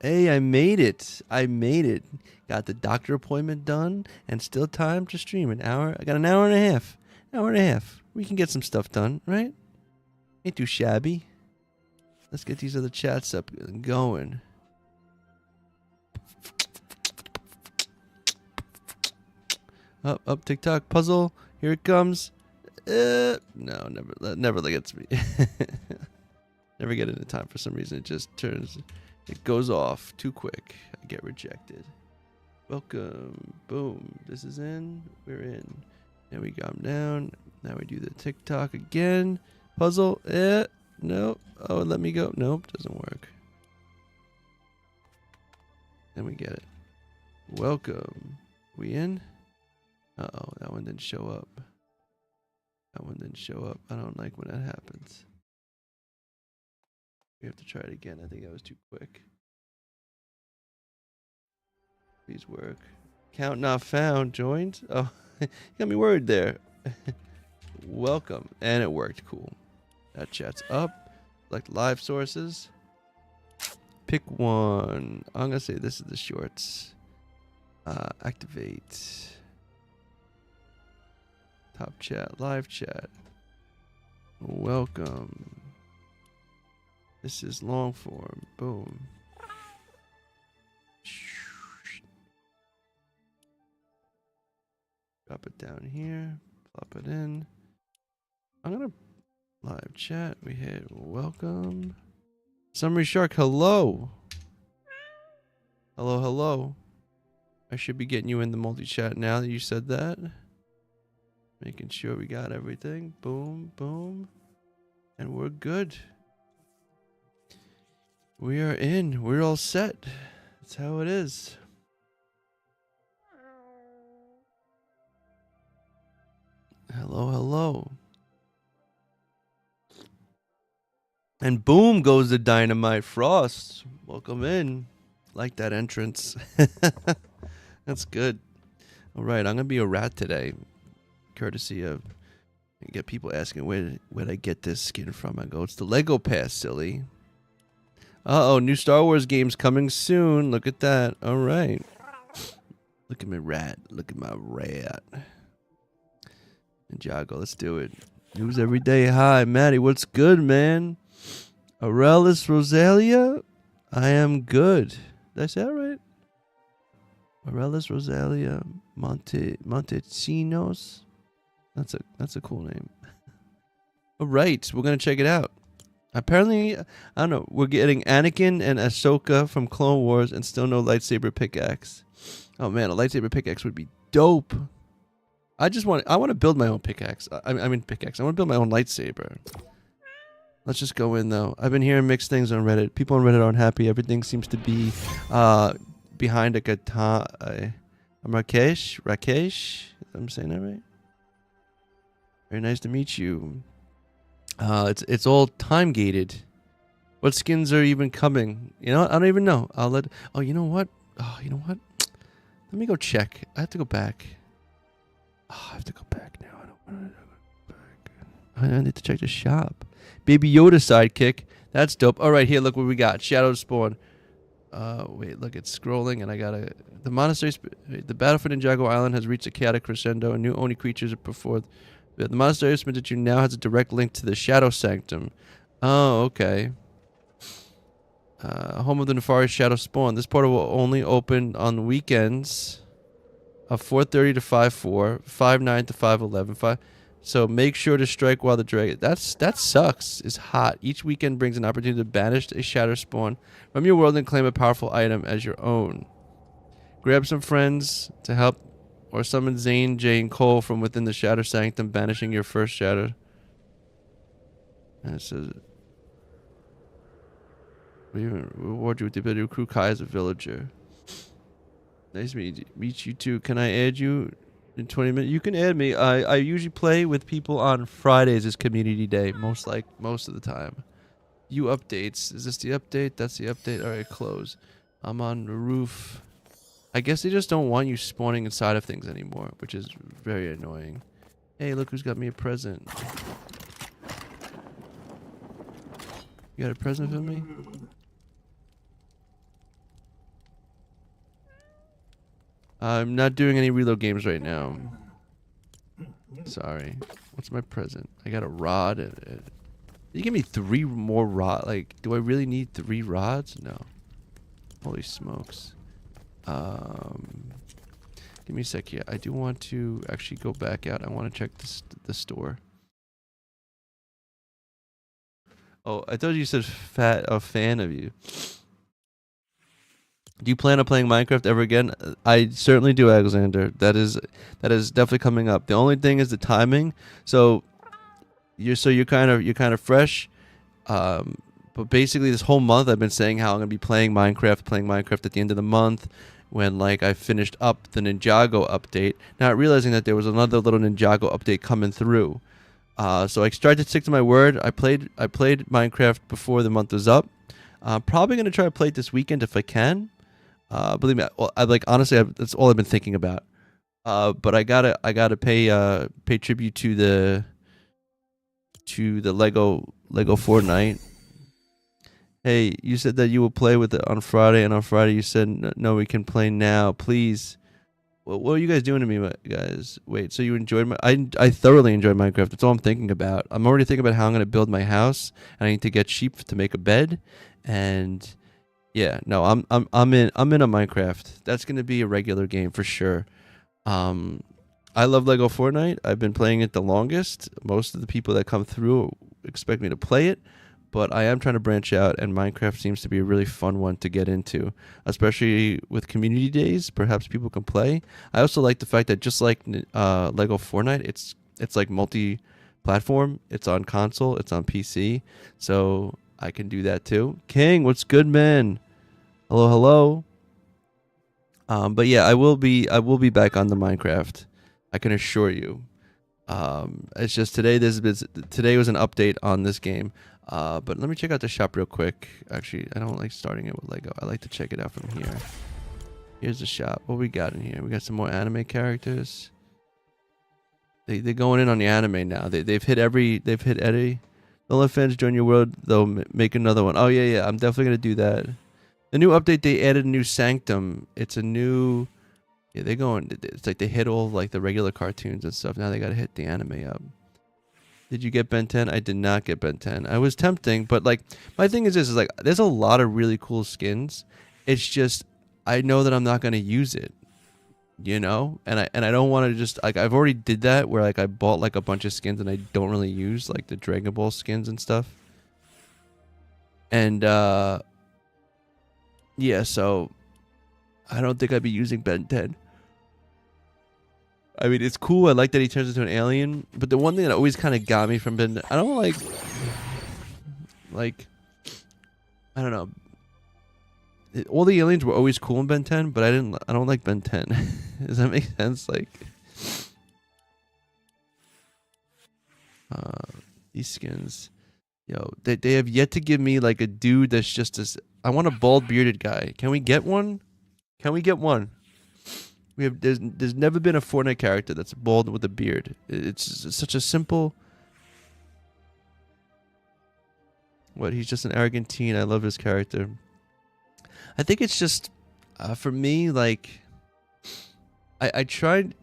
Hey, I made it. I made it. Got the doctor appointment done and still time to stream an hour. I got an hour and a half. Hour and a half. We can get some stuff done, right? Ain't too shabby. Let's get these other chats up and going. Up, TikTok puzzle. Here it comes. No, never gets me. Never get it in time for some reason. It just turns, it goes off too quick. I get rejected. Welcome. Boom. This is in. We're in. There we go. I'm down. Now we do the TikTok again. Puzzle. No. Oh, let me go. Nope. Doesn't work. Then we get it. Welcome. We in? Uh-oh. That one didn't show up. That one didn't show up. I don't like when that happens. We have to try it again. I think that was too quick. Please work. Count not found. Joined? Oh, you got me worried there. Welcome. And it worked. Cool. That chat's up. Select live sources. Pick one. I'm going to say this is the shorts. Activate. Top chat. Live chat. Welcome. This is long form. Boom. Drop it down here. Plop it in. I'm gonna live chat. We hit welcome. Summary Shark, hello. Hello, hello. I should be getting you in the multi-chat now that you said that. Making sure we got everything. Boom, boom. And we're good. We are in. We're all set. That's how it is. Hello, hello. And boom goes the Dynamite Frost. Welcome in. Like that entrance. That's good. All right, I'm going to be a rat today. Courtesy of... I get people asking, where'd I get this skin from? I go, it's the Lego Pass, silly. Uh-oh, new Star Wars games coming soon. Look at that. All right. Look at my rat. Look at my rat. Ninjago, let's do it. News every day. Hi, Maddie. What's good, man? Aurelis Rosalia? I am good. Did I say that right? Aurelis Rosalia Montecinos. That's a cool name. All right, we're gonna check it out. Apparently, I don't know. We're getting Anakin and Ahsoka from Clone Wars, and still no lightsaber pickaxe. Oh man, a lightsaber pickaxe would be dope. I want to build my own pickaxe. I mean pickaxe. I want to build my own lightsaber. Let's just go in though. I've been hearing mixed things on Reddit. People on Reddit aren't happy. Everything seems to be behind a katana. Rakesh. I'm saying that right? Very nice to meet you. It's all time gated. What skins are even coming? You know, I don't even know. Oh, you know what? Let me go check. I have to go back. Oh, I have to go back now. I don't want to go back. I need to check the shop. Baby Yoda sidekick. That's dope. All right, here, look what we got. Shadow Spawn. Wait, look, it's scrolling, and I gotta... The monastery... The battle for Ninjago Island has reached a chaotic crescendo, and new Oni creatures are put forth. The monastery that you now has a direct link to the Shadow Sanctum. Oh, okay. Home of the Nefarious Shadow Spawn. This portal will only open on weekends of 4:30 to 5:4, 5:9 to 5:11. So make sure to strike while the dragon... That sucks. It's hot. Each weekend brings an opportunity to banish a Shadow Spawn from your world and claim a powerful item as your own. Grab some friends to help, or summon Zane, Jay, and Cole from within the Shadow Sanctum, banishing your first Shadow. And it says... We reward you with the ability to recruit Kai as a villager. Nice to meet you too. Can I add you in 20 minutes? You can add me. I usually play with people on Fridays as community day, most of the time. You updates. Is this the update? That's the update. All right, close. I'm on the roof. I guess they just don't want you spawning inside of things anymore, which is very annoying. Hey, look who's got me a present. You got a present for me? I'm not doing any reload games right now. Sorry. What's my present? I got a rod. You give me 3 more rod. Like, do I really need 3 rods? No. Holy smokes. Give me a sec here. I do want to actually go back out. I want to check the store. Oh, I thought you said a fan of you. Do you plan on playing Minecraft ever again? I certainly do, Alexander. That is definitely coming up. The only thing is the timing. So you're kind of fresh. But basically this whole month I've been saying how I'm gonna be playing Minecraft at the end of the month, when like I finished up the Ninjago update, not realizing that there was another little Ninjago update coming through. So I tried to stick to my word. I played Minecraft before the month was up. Probably gonna try to play it this weekend if I can. Believe me, I like honestly, that's all I've been thinking about. But I gotta pay tribute to the Lego Fortnite. Hey, you said that you will play with it on Friday, and on Friday you said no, we can play now, please. What are you guys doing to me, guys? Wait, so you enjoyed I thoroughly enjoyed Minecraft. That's all I'm thinking about. I'm already thinking about how I'm gonna build my house, and I need to get sheep to make a bed, and yeah, no, I'm in a Minecraft. That's gonna be a regular game for sure. I love Lego Fortnite. I've been playing it the longest. Most of the people that come through expect me to play it, but I am trying to branch out, and Minecraft seems to be a really fun one to get into, especially with community days. Perhaps people can play. I also like the fact that just like Lego Fortnite, it's like multi-platform. It's on console, it's on PC, so I can do that too. King, what's good, man? Hello, hello. But yeah, I will be back on the Minecraft. I can assure you. It's just today today was an update on this game. But let me check out the shop real quick. Actually, I don't like starting it with Lego. I like to check it out from here. Here's the shop. What we got in here? We got some more anime characters. They're going in on the anime now. They've hit Eddie. Don't let fans join your world. They'll make another one. Oh yeah. I'm definitely gonna do that. The new update, they added a new Sanctum. It's a new. Yeah, they're going. It's like they hit all like the regular cartoons and stuff. Now they gotta hit the anime up. Did you get Ben 10? I did not get Ben 10. I was tempting, but like my thing is this: is like there's a lot of really cool skins. It's just I know that I'm not gonna use it, you know, and I don't want to just like I've already did that where like I bought like a bunch of skins and I don't really use like the Dragon Ball skins and stuff. And yeah, so I don't think I'd be using Ben 10. I mean, it's cool. I like that he turns into an alien. But the one thing that always kind of got me from Ben 10, I don't like, I don't know. All the aliens were always cool in Ben 10, but I don't like Ben 10. Does that make sense? Like, these skins, yo, they have yet to give me like a dude that's just as. I want a bald bearded guy. Can we get one? Can we get one? There's never been a Fortnite character that's bald with a beard. It's such a simple. What? He's just an arrogant teen. I love his character. I think it's just, for me, like, I tried,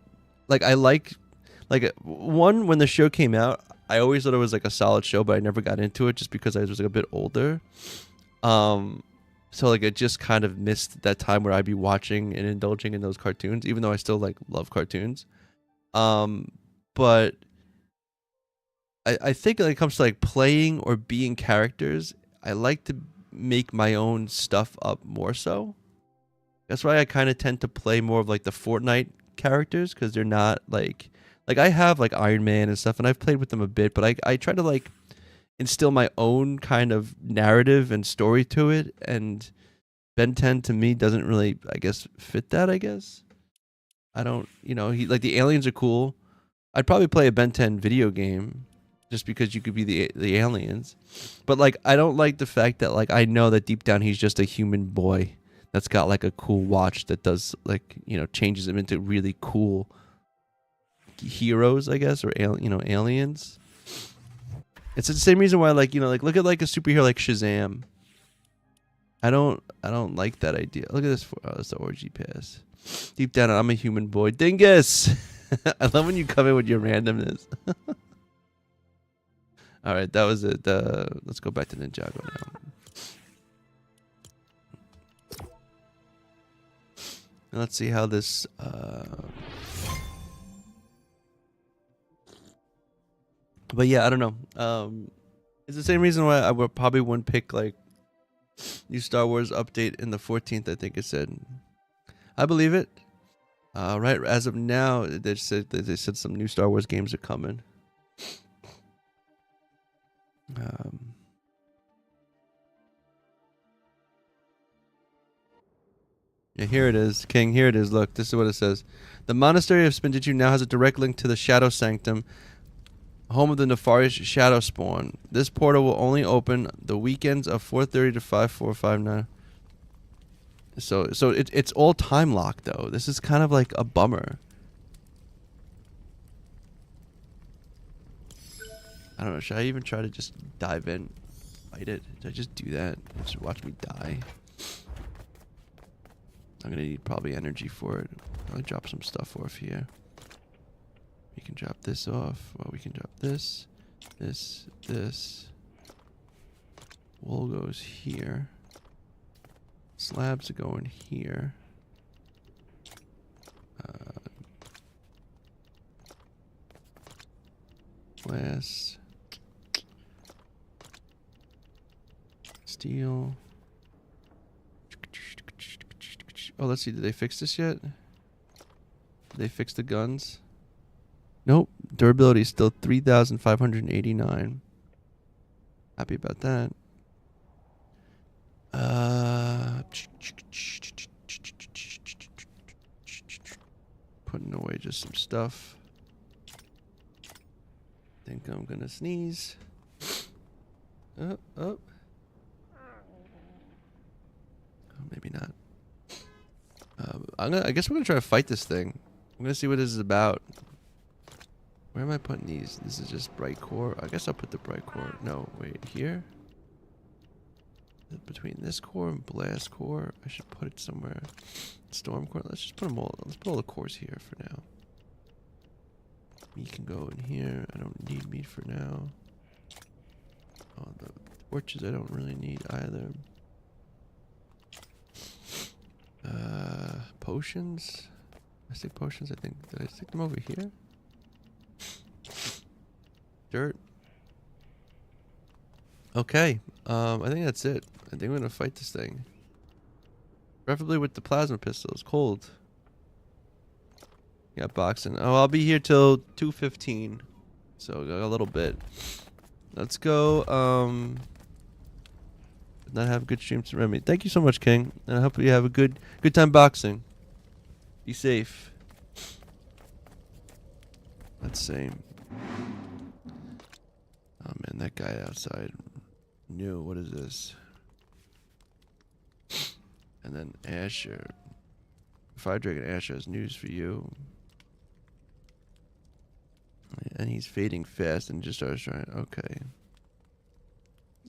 like, I like one when the show came out. I always thought it was like a solid show, but I never got into it just because I was like a bit older. So like I just kind of missed that time where I'd be watching and indulging in those cartoons, even though I still like love cartoons. But I think when it comes to like playing or being characters, I like to make my own stuff up more so. That's why I kind of tend to play more of like the Fortnite characters, because they're not like I have like Iron Man and stuff, and I've played with them a bit, but I try to like instill my own kind of narrative and story to it, and Ben 10 to me doesn't really, I guess, fit that. I guess I don't, he like the aliens are cool. I'd probably play a Ben 10 video game just because you could be the aliens, but like I don't like the fact that like I know that deep down he's just a human boy that's got like a cool watch that does like changes him into really cool heroes, I guess, or aliens. It's the same reason why, like, like look at like a superhero like Shazam. I don't like that idea. Look at this. Oh, it's the orgy pass. Deep down, I'm a human boy. Dingus. I love when you come in with your randomness. All right, that was it. Let's go back to Ninjago now. And let's see how this. But yeah, I don't know. It's the same reason why I probably wouldn't pick like new Star Wars update in the 14th. I think it said. I believe it. Right as of now, they said some new Star Wars games are coming. Yeah, here it is, King. Here it is. Look, this is what it says. The Monastery of Spinjitzu now has a direct link to the Shadow Sanctum, home of the nefarious Shadow Spawn. This portal will only open the weekends of 4:30 to 5:459. So it's all time locked though. This is kind of like a bummer. I don't know. Should I even try to just dive in, fight it? Did I just do that? Just watch me die. I'm gonna need probably energy for it. I'll drop some stuff off here. We can drop this off. Well, we can drop this, this. Wool goes here. Slabs are going here. Glass. Steel. Oh, let's see. Did they fix this yet? Did they fix the guns? Nope. Durability is still 3,589. Happy about that. Putting away just some stuff. Think I'm gonna sneeze. Oh, maybe not. I guess we're gonna try to fight this thing. I'm gonna see what this is about. Where am I putting these? This is just bright core. I guess I'll put the bright core. No, wait, here. Between this core and blast core, I should put it somewhere. Storm core. Let's just put them all. Let's put all the cores here for now. Meat can go in here. I don't need meat for now. Oh, the torches I don't really need either. Potions. I stick potions. I think. Did I stick them over here? Dirt. Okay. I think that's it. I think we're gonna fight this thing. Preferably with the plasma pistol. It's cold. Got boxing. Oh, I'll be here till 2:15. So got a little bit. Let's go. Not have a good stream to Remy. Thank you so much, King. And I hope you have a good time boxing. Be safe. Let's see. Oh man, that guy outside knew. What is this? And then Asher. Fire Dragon Asher has news for you. And he's fading fast and just starts trying. Okay.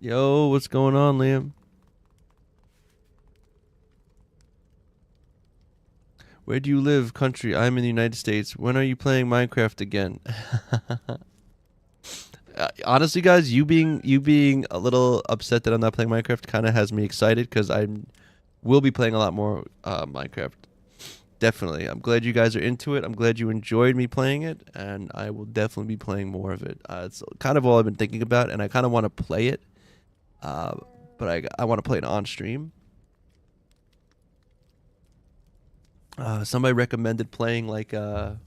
Yo, what's going on, Liam? Where do you live, country? I'm in the United States. When are you playing Minecraft again? Honestly, guys, you being a little upset that I'm not playing Minecraft kind of has me excited because I will be playing a lot more Minecraft. Definitely. I'm glad you guys are into it. I'm glad you enjoyed me playing it, and I will definitely be playing more of it. It's kind of all I've been thinking about, and I kind of want to play it, but I want to play it on stream. Somebody recommended playing like kind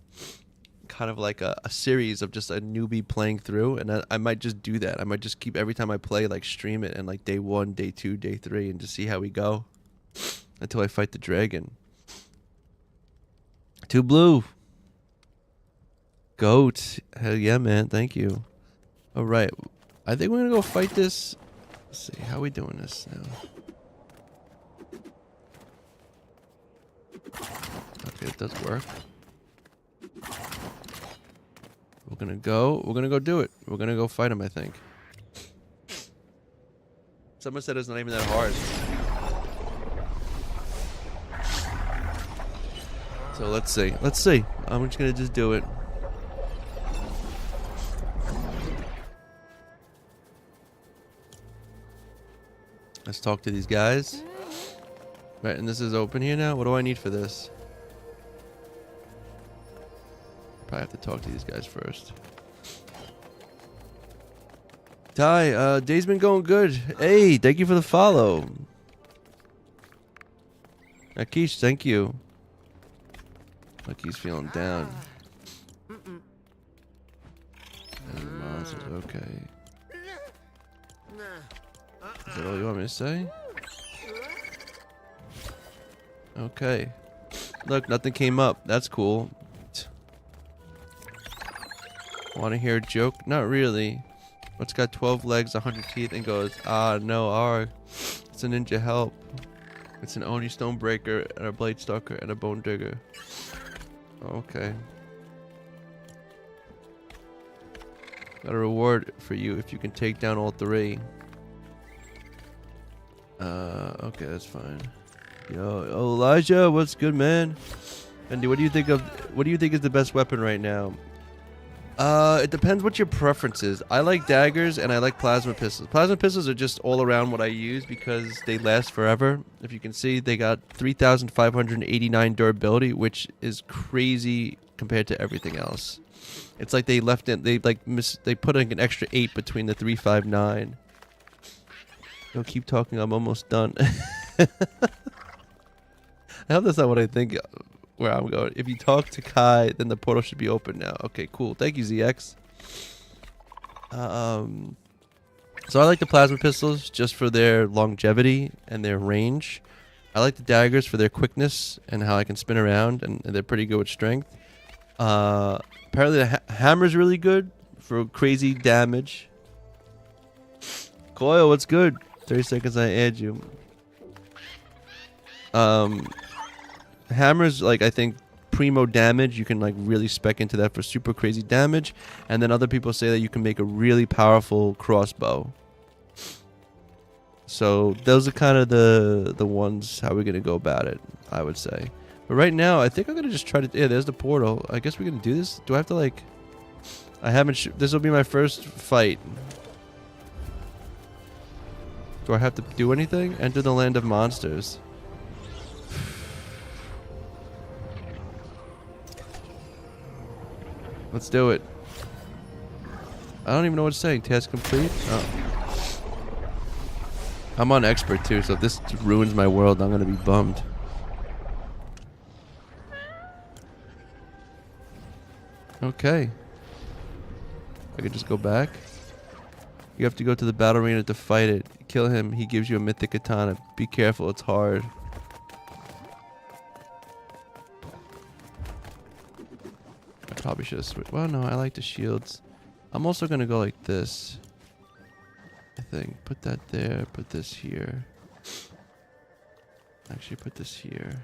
of like a series of just a newbie playing through, and I might just do that. I might just keep every time I play, like stream it, and like day 1, day 2, day 3, and just see how we go until I fight the dragon. Two blue. Goat. Hell yeah, man. Thank you. All right. I think we're going to go fight this. Let's see. How are we doing this now? Okay, it does work. We're going to go do it. We're going to go fight him, I think. Someone said it's not even that hard. So let's see. Let's see. I'm just gonna just do it. Let's talk to these guys. Right, and this is open here now. What do I need for this? Probably have to talk to these guys first. Ty, day's been going good. Hey, thank you for the follow. Akish, thank you. Like he's feeling down. Monsters, okay. Is that all you want me to say? Okay. Look, nothing came up. That's cool. Want to hear a joke? Not really. What's got 12 legs, 100 teeth, and goes, ah, no, R. It's a ninja help. It's an Oni Stonebreaker, and a Blade Stalker, and a Bone Digger. Okay. Got a reward for you if you can take down all three. Okay, that's fine. Yo, Elijah, what's good, man? Andy, what do you think is the best weapon right now? It depends what your preference is. I like daggers and I like plasma pistols. Plasma pistols are just all around what I use because they last forever. If you can see, they got 3,589 durability, which is crazy compared to everything else. It's like they left it. They put like an extra 8 between the 359. Don't keep talking. I'm almost done. I hope that's not what I think. Where I'm going. If you talk to Kai, then the portal should be open now. Okay, cool. Thank you, ZX. So I like the plasma pistols just for their longevity and their range. I like the daggers for their quickness and how I can spin around, and they're pretty good with strength. Apparently the hammer's really good for crazy damage. Coil, what's good? 30 seconds I add you. Hammers, like, I think primo damage, you can like really spec into that for super crazy damage, and then other people say that you can make a really powerful crossbow. So those are kind of the ones how we're gonna go about it, I would say. But right now I think I'm gonna just try to, yeah, there's the portal. I guess we're gonna do this. Do I have to like, I haven't this will be my first fight. Do I have to do anything? Enter the land of monsters. Let's do it. I don't even know what it's saying. Task complete? Oh. I'm on expert too, so if this ruins my world, I'm going to be bummed. Okay. I could just go back. You have to go to the battle arena to fight it. Kill him. He gives you a mythic katana. Be careful. It's hard. I probably should have switched. Well, no, I like the shields. I'm also going to go like this. I think. Put that there. Put this here. Actually, put this here.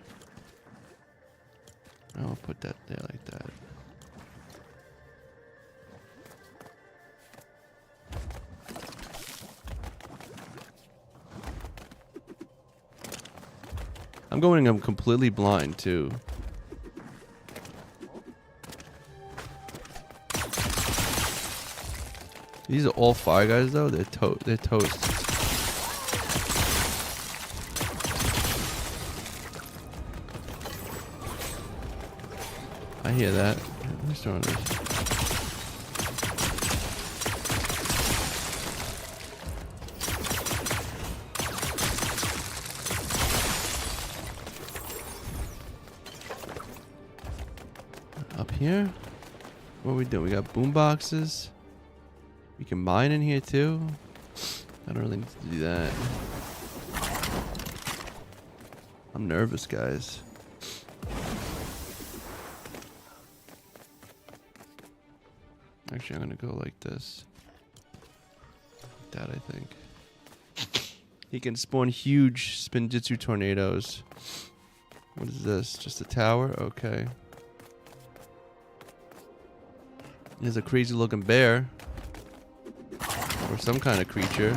I'll put that there like that. I'm going, I'm completely blind too. These are all fire guys though. They're toast. I hear that. Who's throwing this? Up here? What are we doing? We got boom boxes. We can mine in here too. I don't really need to do that. I'm nervous, guys. Actually, I'm gonna go like this. Like that, I think. He can spawn huge spinjitzu tornadoes. What is this? Just a tower? Okay. There's a crazy looking bear. Or some kind of creature.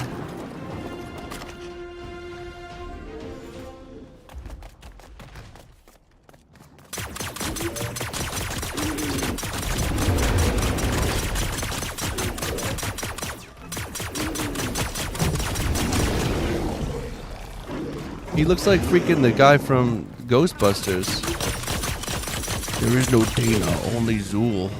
He looks like freaking the guy from Ghostbusters. There is no Dana, only Zool.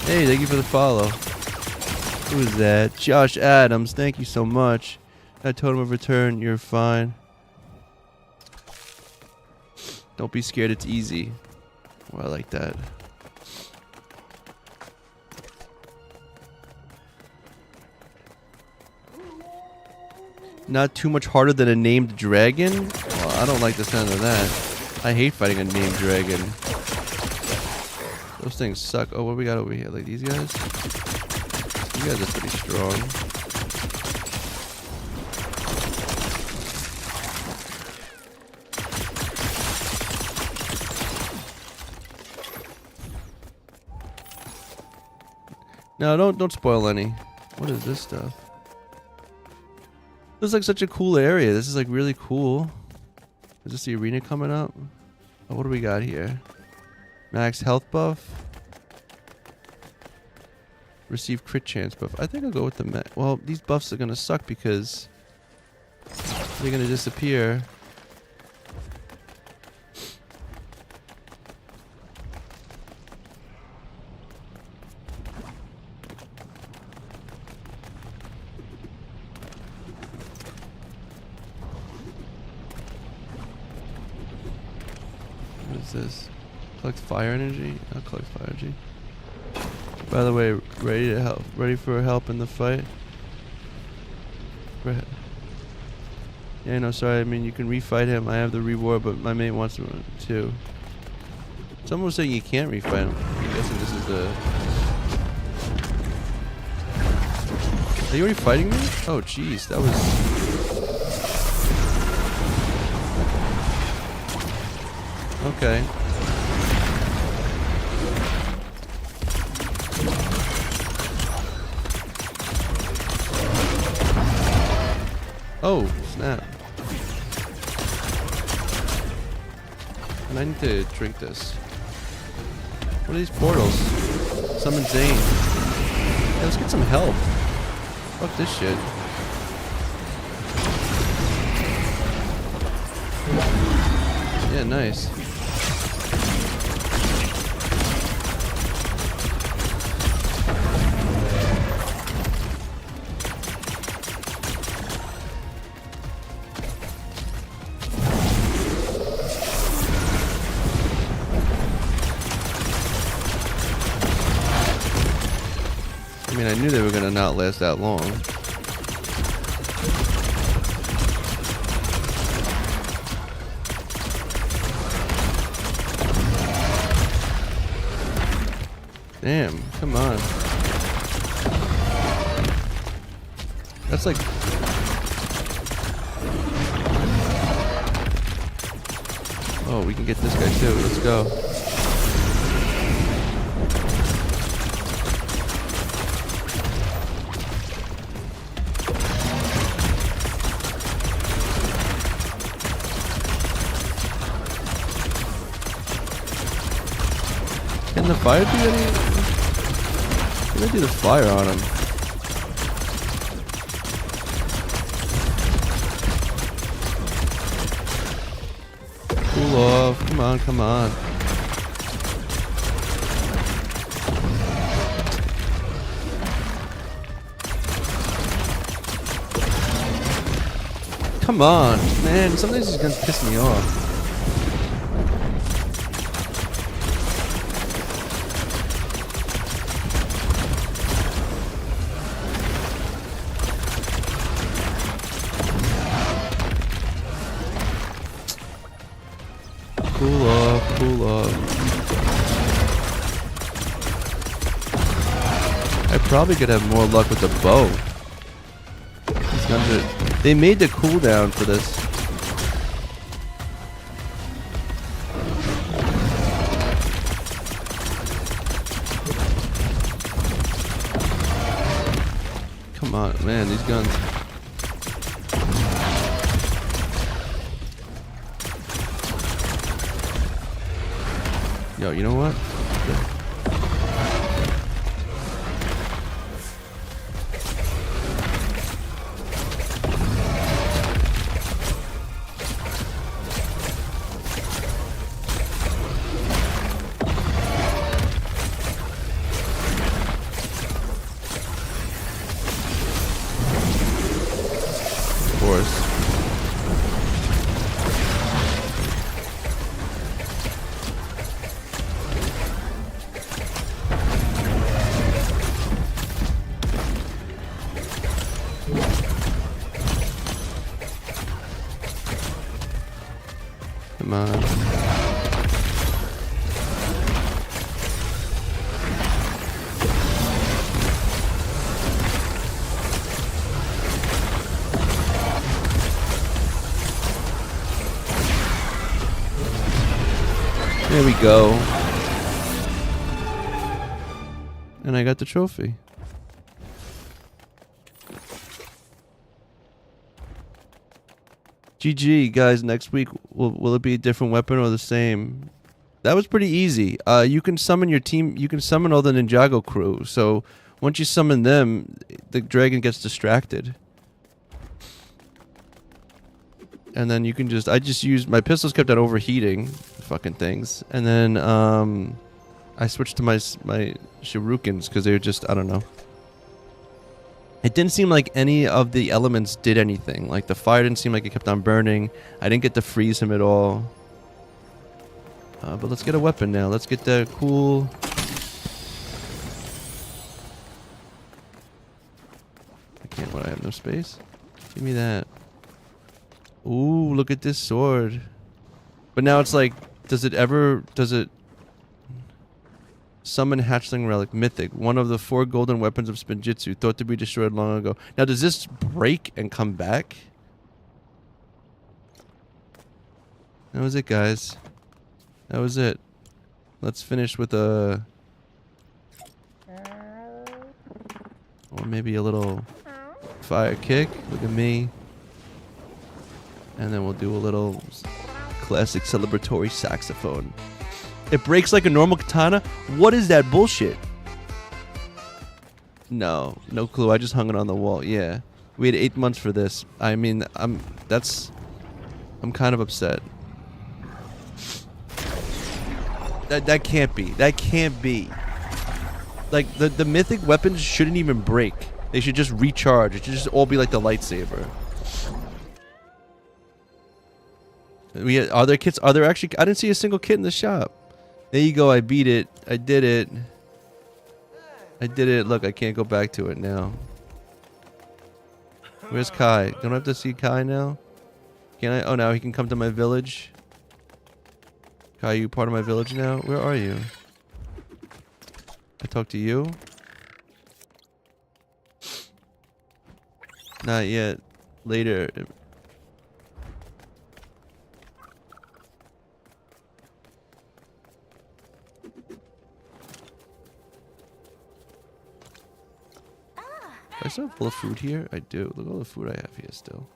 Hey, thank you for the follow. Who is that? Josh Adams, thank you so much. I told him of return, you're fine. Don't be scared, it's easy. Well, I like that. Not too much harder than a named dragon? Well, I don't like the sound of that. I hate fighting a named dragon. Those things suck. Oh, what we got over here? Like these guys? These guys are pretty strong. No, don't spoil any. What is this stuff? This is like such a cool area. This is like really cool. Is this the arena coming up? Oh, what do we got here? Max health buff. Receive crit chance buff. I think I'll go with the well, these buffs are gonna suck because they're gonna disappear. What is this? Collect fire energy? I'll collect fire energy. By the way, ready to help? Ready for help in the fight? Yeah, no, sorry. I mean, you can refight him. I have the reward, but my mate wants to. Someone was saying you can't refight him. I'm guessing this is the. Are you already fighting me? Oh, jeez, that was. Okay. Oh, snap. And I need to drink this. What are these portals? Summon Zane. Yeah, let's get some help. Fuck this shit. Yeah, nice. I mean, I knew they were gonna not last that long. Damn, come on. That's like... Oh, we can get this guy too. Let's go. Can the fire do any? Can I do the fire on him? Cool off. Come on, come on. Come on, man. Sometimes these guns piss me off. Cool off, cool off. I probably could have more luck with the bow. These guns are... They made the cooldown for this. Come on, man, these guns... Yo, you know what? Of course. Come on. There we go. And I got the trophy. GG, guys. Next week, will it be a different weapon or the same? That was pretty easy. You can summon your team. You can summon all the Ninjago crew. So once you summon them, the dragon gets distracted. And then you can just... I just used... My pistols kept on overheating. Fucking things. And then I switched to my shurikens because they were just... I don't know. It didn't seem like any of the elements did anything. Like the fire didn't seem like it kept on burning. I didn't get to freeze him at all. But let's get a weapon now. Let's get the cool... I can't... What? I have no space? Give me that. Ooh, look at this sword. But now it's like, does it summon hatchling relic mythic, one of the 4 golden weapons of Spinjitzu, thought to be destroyed long ago. Now does this break and come back? That was it, guys. That was it. Let's finish with a... Or maybe a little fire kick. Look at me. And then we'll do a little classic celebratory saxophone. It breaks like a normal katana? What is that bullshit? No clue. I just hung it on the wall. Yeah. We had 8 months for this. I mean, I'm kind of upset. That can't be. That can't be. Like, the mythic weapons shouldn't even break. They should just recharge. It should just all be like the lightsaber. Are there kits? Are there actually... I didn't see a single kit in the shop. There you go. I beat it. I did it. I did it. Look, I can't go back to it now. Where's Kai? Don't I have to see Kai now? Can I? Oh, now he can come to my village. Kai, you part of my village now? Where are you? I talk to you? Not yet. Later. I still have full of food here? I do. Look at all the food I have here still.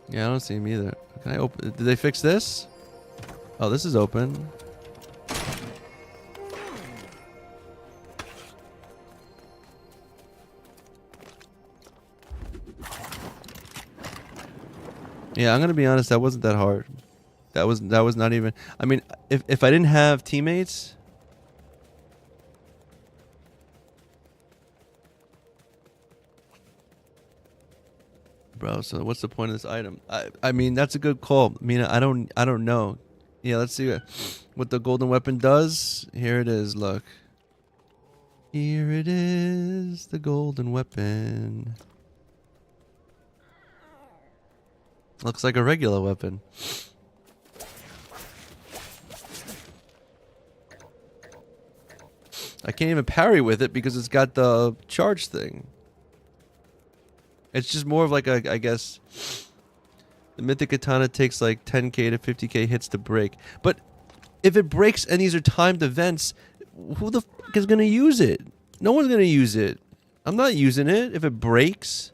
Yeah, I don't see him either. Can I open? Did they fix this? Oh, this is open. Yeah, I'm gonna be honest. That wasn't that hard. That was not even... I mean, if I didn't have teammates... Bro, so what's the point of this item? I mean, that's a good call. I mean, I don't know. Yeah, let's see what the golden weapon does. Here it is, look. Here it is, the golden weapon. Looks like a regular weapon. I can't even parry with it because it's got the charge thing. It's just more of like a, I guess, the Mythic Katana takes like 10k to 50k hits to break. But if it breaks and these are timed events, who the fuck is going to use it? No one's going to use it. I'm not using it if it breaks.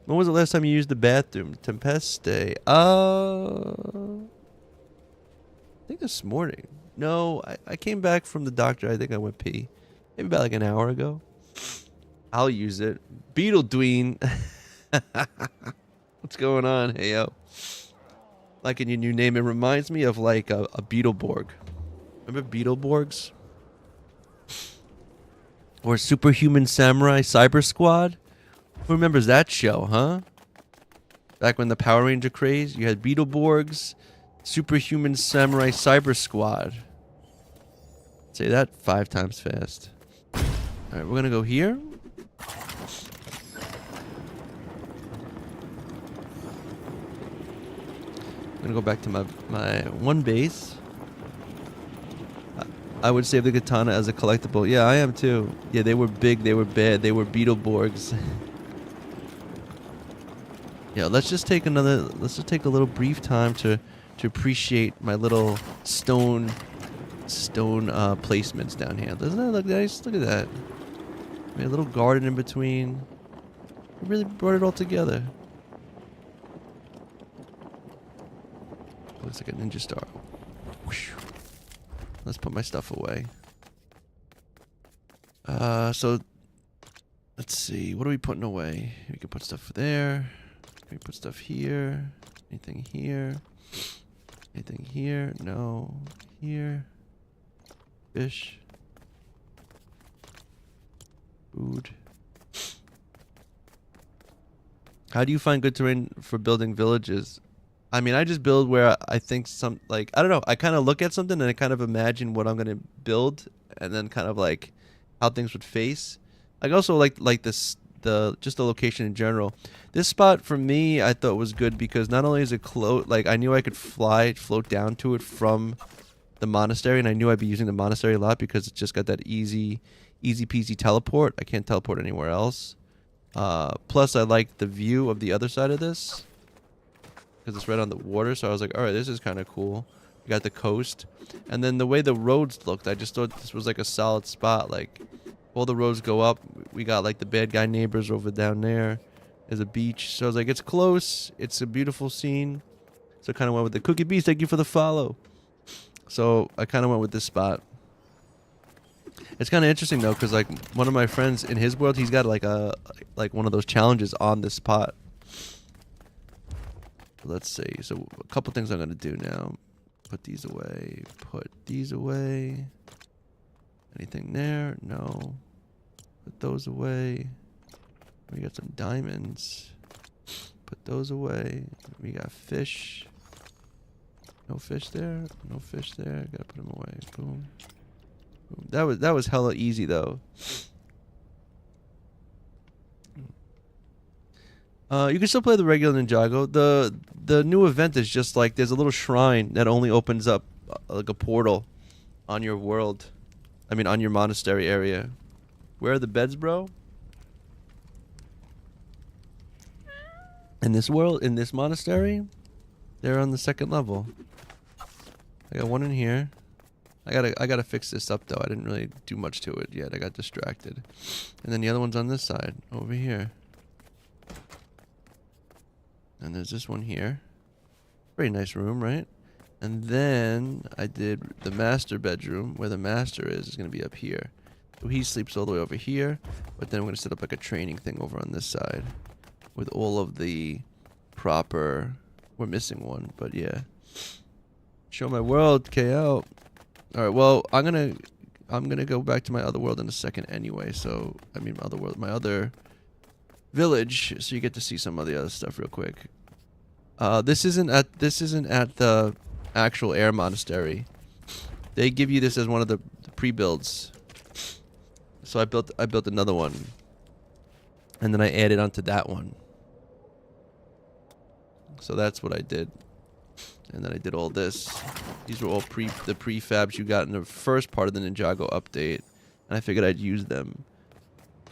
When was the last time you used the bathroom? Tempeste. I think this morning. No, I came back from the doctor. I think I went pee. Maybe about like an hour ago. I'll use it. Beetledween. What's going on? Hey, yo. Like in your new name, it reminds me of like a Beetleborg. Remember Beetleborgs? Or Superhuman Samurai Cyber Squad? Who remembers that show, huh? Back when the Power Ranger craze, you had Beetleborgs, Superhuman Samurai Cyber Squad. Say that 5 times fast. Alright, we're gonna go here. I'm gonna go back to my one base. I would save the katana as a collectible. Yeah, I am too. Yeah, they were big, they were bad, they were Beetleborgs. Yeah, let's just take a little brief time to appreciate my little stone placements down here. Doesn't that look nice? Look at that. We had a little garden in between. We really brought it all together. Looks like a ninja star. Whoosh. Let's put my stuff away. So let's see. What are we putting away? We can put stuff there. We can put stuff here. Anything here? Anything here? No. Here. Fish. Food. How do you find good terrain for building villages? I mean, I just build where I think I don't know. I kind of look at something and I kind of imagine what I'm going to build and then kind of like how things would face. I also like this, just the location in general. This spot for me, I thought was good because not only is it close, like I knew I could float down to it from the monastery, and I knew I'd be using the monastery a lot because it's just got that easy peasy teleport. I can't teleport anywhere else. Plus I like the view of the other side of this because it's right on the water, so I was like, all right, this is kind of cool. You got the coast, and then the way the roads looked, I just thought this was like a solid spot. Like all the roads go up, we got like the bad guy neighbors over down there. There's a beach, so I was like, it's close, it's a beautiful scene. So I kind of went with the Cookie Beast. Thank you for the follow. So I kind of went with this spot. It's kind of interesting though, because like one of my friends in his world, he's got like one of those challenges on this spot. Let's see. So a couple things I'm gonna do now. Put these away. Put these away. Anything there? No. Put those away. We got some diamonds. Put those away. We got fish. No fish there. No fish there. Gotta put them away. Boom. Boom. That was hella easy though. You can still play the regular Ninjago. The new event is just like there's a little shrine that only opens up like a portal on your world. I mean on your monastery area. Where are the beds, bro? In this world, in this monastery, they're on the 2nd level. I got one in here. I gotta fix this up though. I didn't really do much to it yet. I got distracted. And then the other one's on this side, over here. And there's this one here. Very nice room, right? And then I did the master bedroom, where the master is gonna be up here. So he sleeps all the way over here, but then I'm gonna set up like a training thing over on this side with all of the proper. We're missing one, but yeah. Show my world, KO. All right, well, I'm gonna go back to my other world in a second anyway. So I mean, my other village, so you get to see some of the other stuff real quick. This isn't at the actual air monastery. They give you this as one of the pre-builds. So I built another one, and then I added onto that one. So that's what I did, and then I did all this. These were all the prefabs you got in the first part of the Ninjago update, and I figured I'd use them.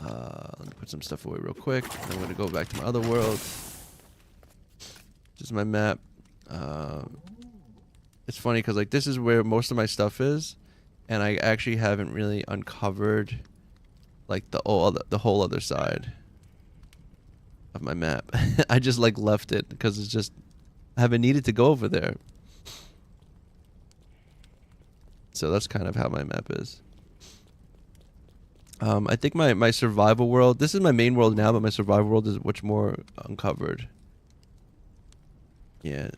Let me put some stuff away real quick. And I'm gonna go back to my other world. This is my map. It's funny because like this is where most of my stuff is, and I actually haven't really uncovered like the whole other side. of my map. I just like left it because it's just I haven't needed to go over there. So that's kind of how my map is. I think my survival world, this is my main world now, but my survival world is much more uncovered. Yeah.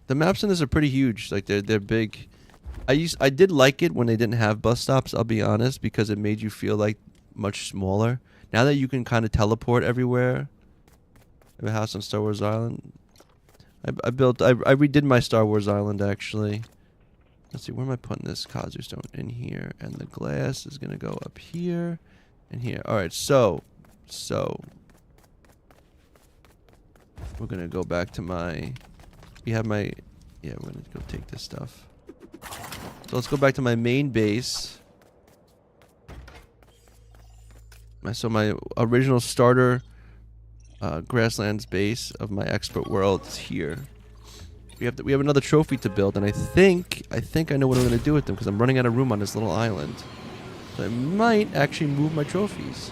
The maps in this are pretty huge. Like they're big. I did like it when they didn't have bus stops, I'll be honest, because it made you feel like much smaller. Now that you can kind of teleport everywhere. I have a house on Star Wars Island. I redid my Star Wars Island actually. Let's see, where am I putting this Kazu stone? In here, and the glass is gonna go up here and here. All right, so we're gonna go back to my. We have my. Yeah, we're gonna go take this stuff. So let's go back to my main base. So my original starter grasslands base of my expert world is here. We have another trophy to build, and I think I know what I'm gonna do with them because I'm running out of room on this little island. So I might actually move my trophies.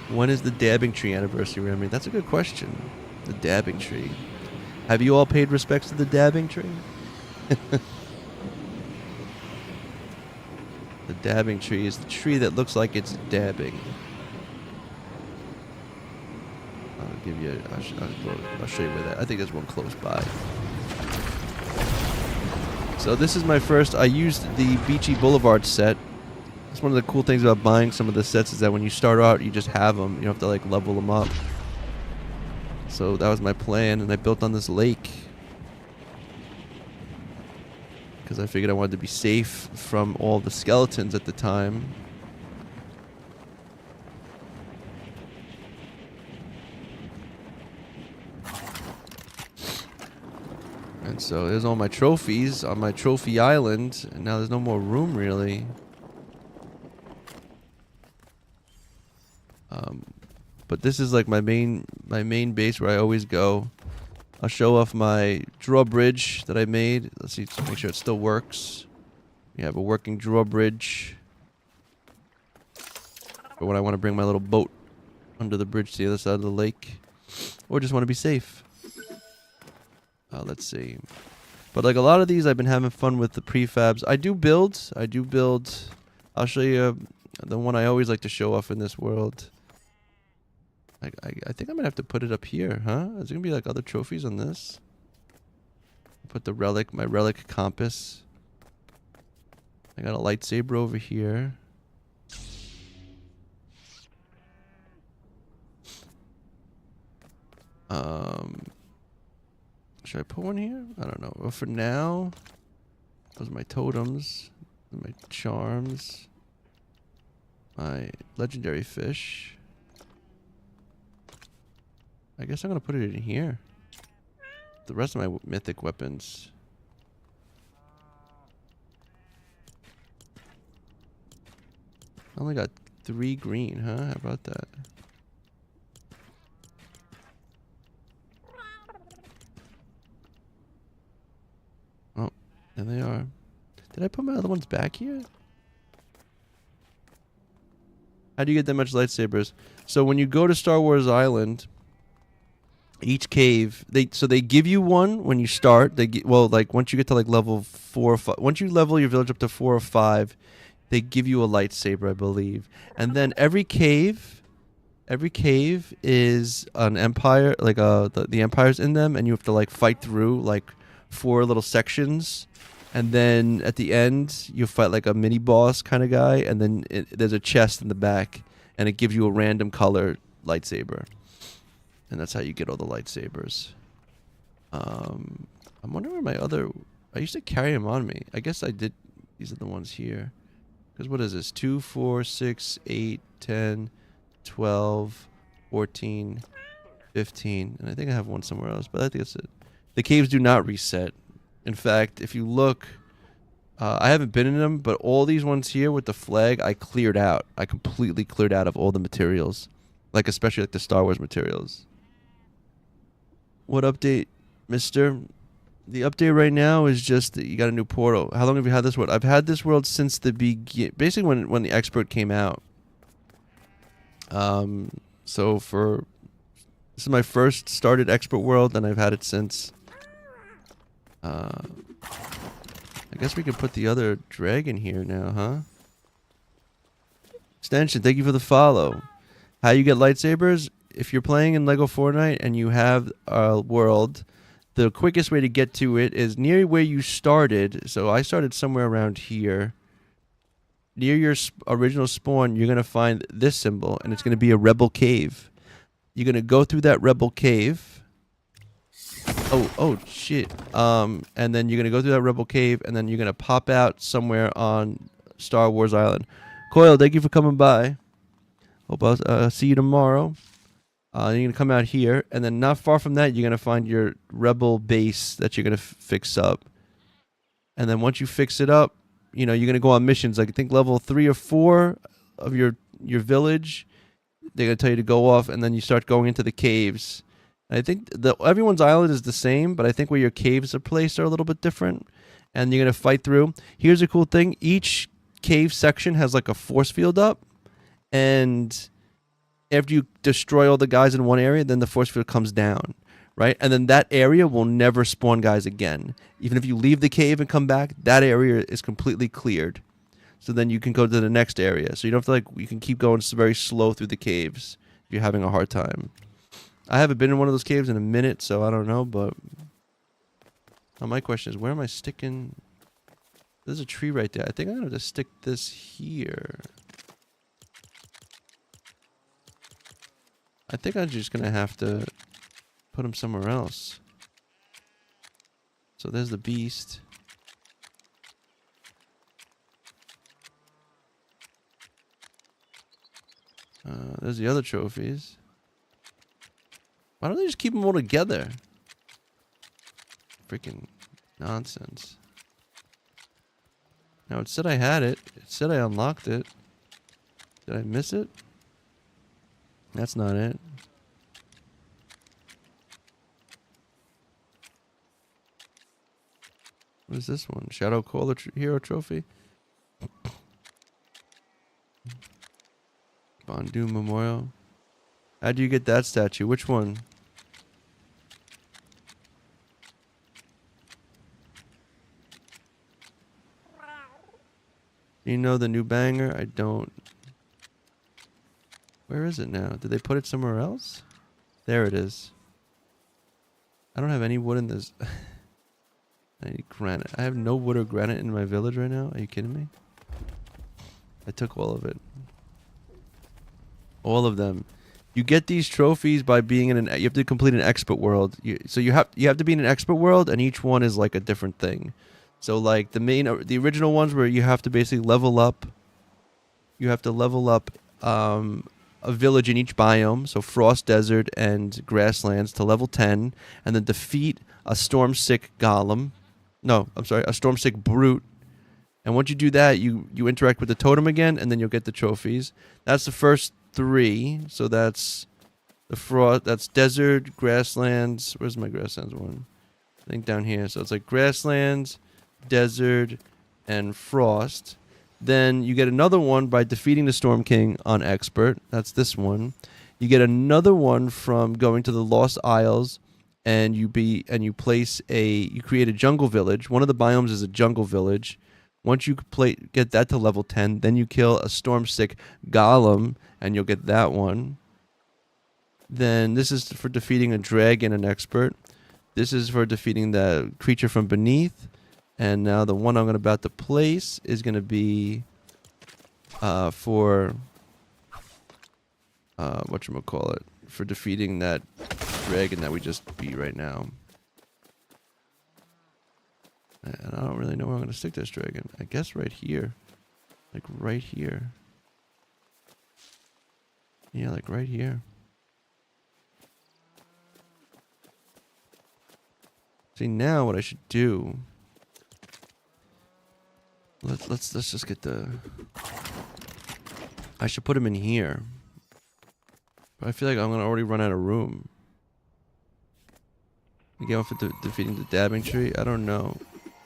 When is the dabbing tree anniversary, Remy? That's a good question. The dabbing tree. Have you all paid respects to the dabbing tree? The dabbing tree is the tree that looks like it's dabbing. I'll give you. I'll show you where that. I think there's one close by. So this is my first. I used the Beachy Boulevard set. That's one of the cool things about buying some of the sets is that when you start out, you just have them. You don't have to like level them up. So that was my plan, and I built on this lake because I figured I wanted to be safe from all the skeletons at the time. And so there's all my trophies on my trophy island, and now there's no more room really. But this is like my main base where I always go. I'll show off my drawbridge that I made. Let's see, make sure it still works. We have a working drawbridge. But when I want to bring my little boat under the bridge to the other side of the lake, or just want to be safe. Let's see. But like a lot of these, I've been having fun with the prefabs. I do build. I'll show you the one I always like to show off in this world. I think I'm gonna have to put it up here, huh? Is there gonna be like other trophies on this? Put the relic, my relic compass. I got a lightsaber over here. Should I put one here? I don't know. Well, for now, those are my totems, my charms, my legendary fish. I guess I'm gonna put it in here. The rest of my mythic weapons. I only got 3 green, huh? How about that? Oh, there they are. Did I put my other ones back here? How do you get that much lightsabers? So when you go to Star Wars Island, each cave, they give you one when you start. Like once you get to like level 4 or 5, once you level your village up to 4 or 5, they give you a lightsaber, I believe. And then every cave is an empire, like the empires in them, and you have to like fight through like 4 little sections. And then at the end, you fight like a mini boss kind of guy, and then there's a chest in the back, and it gives you a random color lightsaber. And that's how you get all the lightsabers. I'm wondering where my other... I used to carry them on me. I guess I did... These are the ones here. Because what is this? 2, 4, 6, 8, 10, 12, 14, 15. And I think I have one somewhere else, but I think that's it. The caves do not reset. In fact, if you look... I haven't been in them, but all these ones here with the flag, I cleared out. I completely cleared out of all the materials. Like, especially like the Star Wars materials. What update, mister? The update right now is just that you got a new portal. How long have you had this world? I've had this world since the basically when the expert came out. So for this is my first started expert world, and I've had it since. I guess we can put the other dragon here now, huh? Extension, thank you for the follow. How you get lightsabers? If you're playing in Lego Fortnite and you have a world, the quickest way to get to it is near where you started. So I started somewhere around here. Near your original spawn, you're going to find this symbol, and it's going to be a rebel cave. You're going to go through that rebel cave. Oh, shit. And then you're going to go through that rebel cave, and then you're going to pop out somewhere on Star Wars Island. Coil, thank you for coming by. Hope I'll see you tomorrow. You're going to come out here, and then not far from that, you're going to find your rebel base that you're going to fix up. And then once you fix it up, you know, you're going to go on missions. Like, I think level 3 or 4 of your village, they're going to tell you to go off, and then you start going into the caves. And I think everyone's island is the same, but I think where your caves are placed are a little bit different. And you're going to fight through. Here's a cool thing. Each cave section has like a force field up, and after you destroy all the guys in one area, then the force field comes down, right? And then that area will never spawn guys again. Even if you leave the cave and come back, that area is completely cleared. So then you can go to the next area. So you don't have to, like, you can keep going very slow through the caves if you're having a hard time. I haven't been in one of those caves in a minute, so I don't know, but my question is, where am I sticking? There's a tree right there. I think I'm going to just stick this here. I think I'm just going to have to put him somewhere else. So there's the beast. There's the other trophies. Why don't they just keep them all together? Freaking nonsense. Now, it said I had it. It said I unlocked it. Did I miss it? That's not it. What is this one? Shadow Caller Hero Trophy? Bondu Memorial. How do you get that statue? Which one? You know the new banger? I don't. Where is it now? Did they put it somewhere else? There it is. I don't have any wood in this. I need granite. I have no wood or granite in my village right now. Are you kidding me? I took all of it. All of them. You get these trophies by being in an. You have to complete an expert world. So you have to be in an expert world, and each one is like a different thing. So like the original ones where you have to basically level up. You have to level up a village in each biome. So Frost Desert and Grasslands to level 10, and then defeat a Storm-sick Golem. No, I'm sorry, a Storm-sick Brute. And once you do that, you interact with the totem again, and then you'll get the trophies. That's the first 3. So that's the Frost. That's Desert, Grasslands. Where's my Grasslands one? I think down here. So it's like Grasslands, Desert, and Frost. Then you get another one by defeating the Storm King on Expert. That's this one. You get another one from going to the Lost Isles, and you create a jungle village. One of the biomes is a jungle village. Once you get that to level 10, then you kill a Storm-sick Golem, and you'll get that one. Then this is for defeating a dragon on Expert. This is for defeating the creature from beneath. And now the one I'm about to place is going to be for whatchamacallit, for defeating that dragon that we just beat right now. And I don't really know where I'm going to stick this dragon. I guess right here. Like right here. Yeah, like right here. See, now what I should do... Let's just get the... I should put him in here. But I feel like I'm going to already run out of room. You get off for defeating the dabbing tree? I don't know.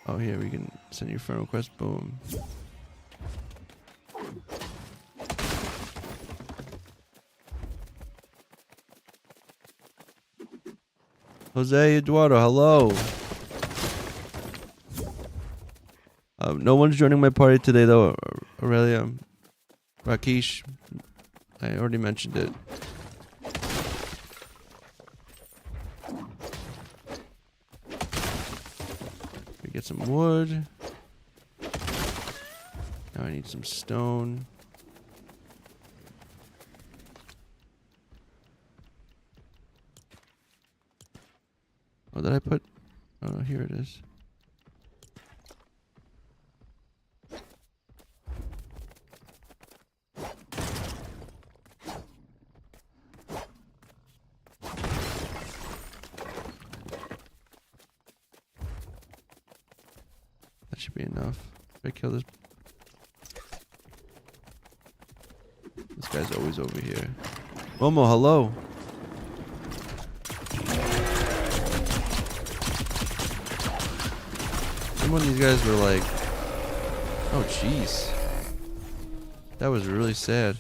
Oh, here, we can send you a friend request. Boom. Jose Eduardo, hello. No one's joining my party today, though, Aurelia. Rakesh, I already mentioned it. We get some wood. Now I need some stone. Oh, did I put... Oh, here it is. That should be enough. If I kill this... This guy's always over here. Momo, hello. Some of these guys were like... Oh, jeez. That was really sad.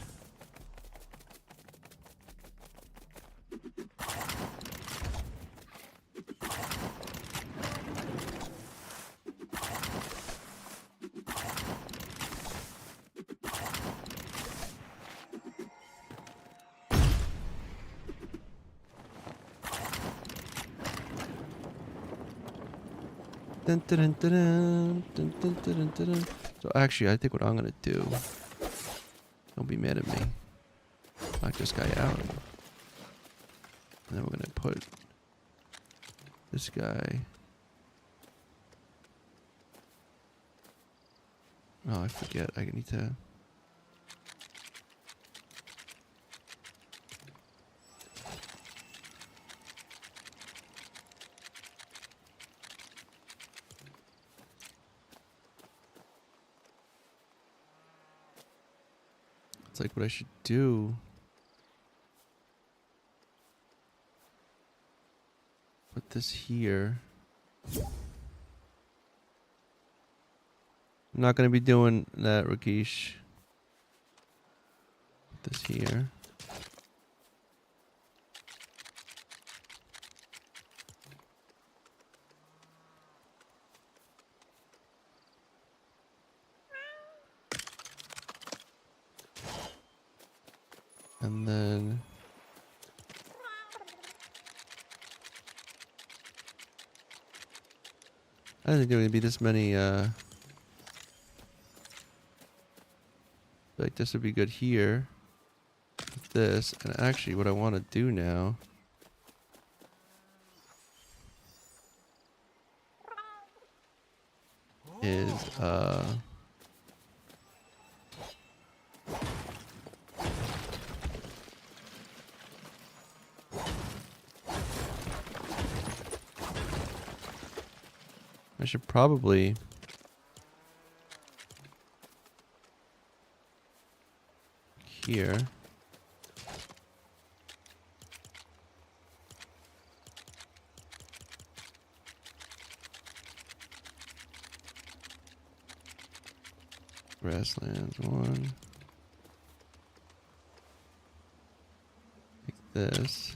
Dun, dun, dun, dun, dun, dun, dun, dun, dun. So actually, I think what I'm gonna do, don't be mad at me, knock this guy out, and then we're gonna put this guy. Oh, I forget. I need to. It's like what I should do. Put this here. I'm not going to be doing that, Rakesh. Put this here. And then I don't think there would be this many like this would be good here with this. And actually what I want to do now is I should probably here. Grasslands 1. Like this.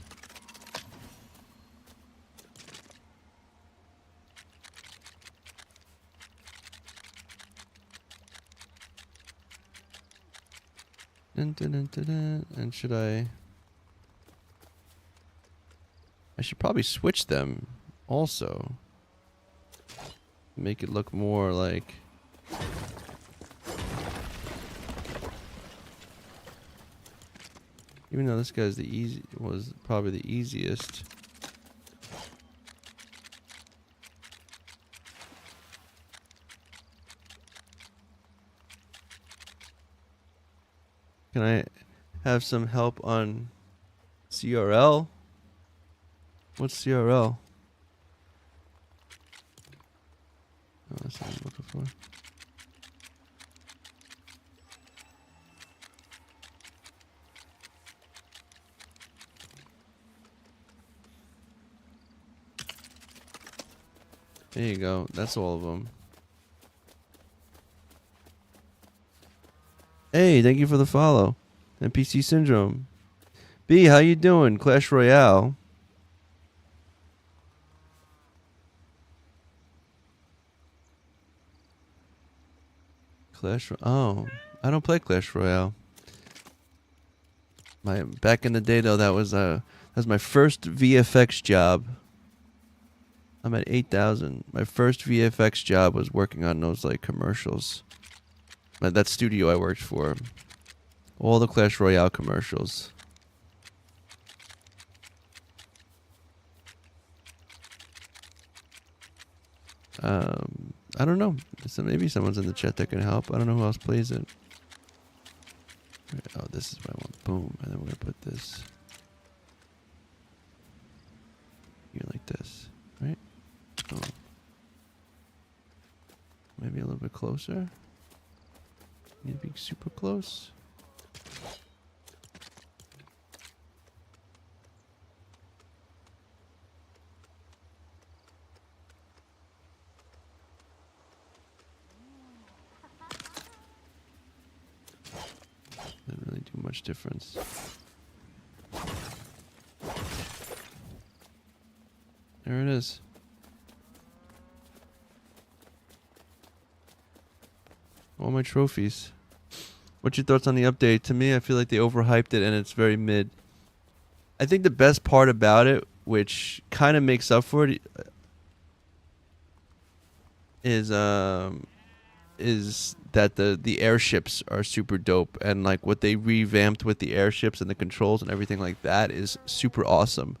Dun, dun, dun, dun, dun. And should I should probably switch them also. Make it look more like even though this guy's was probably the easiest. Can I have some help on CRL? What's CRL? Oh, that's what I'm looking for. There you go. That's all of them. Hey, thank you for the follow. NPC Syndrome. B, how you doing? Clash Royale. Oh, I don't play Clash Royale. Back in the day though, that was my first VFX job. I'm at 8,000. My first VFX job was working on those like commercials. That studio I worked for. All the Clash Royale commercials. I don't know. So maybe someone's in the chat that can help. I don't know who else plays it. Oh, this is what I want. Boom. And then we're going to put this here like this. Right? Boom. Maybe a little bit closer. Need to be super close. Doesn't really do much difference. There it is. All my trophies. What's your thoughts on the update? To me, I feel like they overhyped it and it's very mid. I think the best part about it, which kind of makes up for it, is that the airships are super dope, and like what they revamped with the airships and the controls and everything like that is super awesome.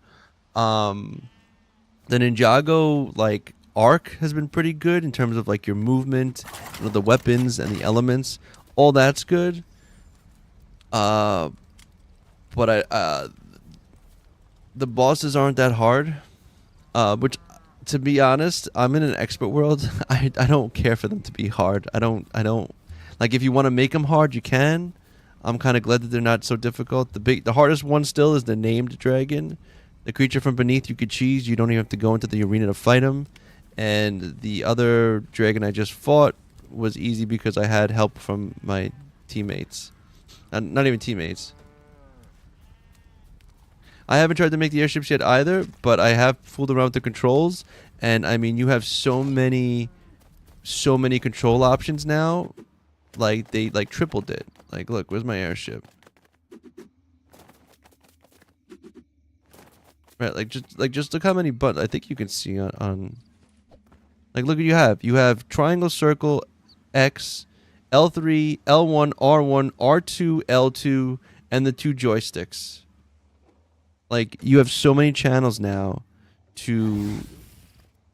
The Ninjago like arc has been pretty good in terms of like your movement, you know, the weapons and the elements. All that's good. But the bosses aren't that hard. Which, to be honest, I'm in an expert world. I don't care for them to be hard. I don't like, if you want to make them hard, you can. I'm kind of glad that they're not so difficult. The hardest one still is the named dragon. The creature from beneath you could cheese. You don't even have to go into the arena to fight him. And the other dragon I just fought was easy because I had help from my teammates. Not even teammates. I haven't tried to make the airships yet either, but I have fooled around with the controls. And I mean, you have so many control options now. Like, they like tripled it. Like, look, where's my airship? Right, just look how many buttons. I think you can see on like, look what you have. You have triangle, circle, X, L3, L1, R1, R2, L2, and the 2 joysticks. Like, you have so many channels now to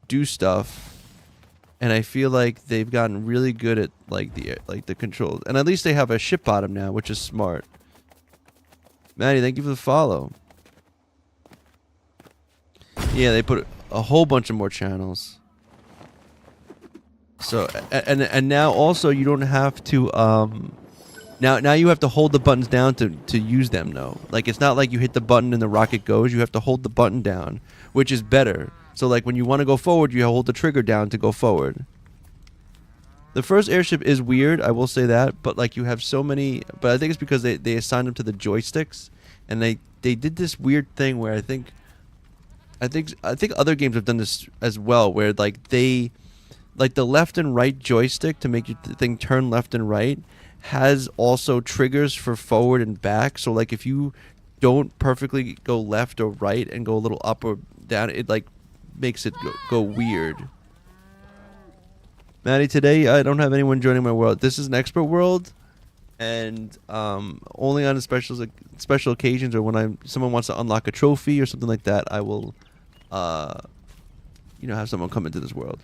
do stuff, and I feel like they've gotten really good at like the controls. And at least they have a ship bottom now, which is smart. Maddie, thank you for the follow. Yeah, they put a whole bunch of more channels. So and now also you don't have to now you have to hold the buttons down to use them though. Like, it's not like you hit the button and the rocket goes. You have to hold the button down, which is better. So like, when you want to go forward, you hold the trigger down to go forward. The first airship is weird, I will say that, but like, you have so many, but I think it's because they assigned them to the joysticks, and they did this weird thing where I think other games have done this as well, where like the left and right joystick to make your thing turn left and right has also triggers for forward and back. So like, if you don't perfectly go left or right and go a little up or down, it like makes it go weird. Maddie, today I don't have anyone joining my world. This is an expert world, and only on special occasions, or when someone wants to unlock a trophy or something like that, I will have someone come into this world.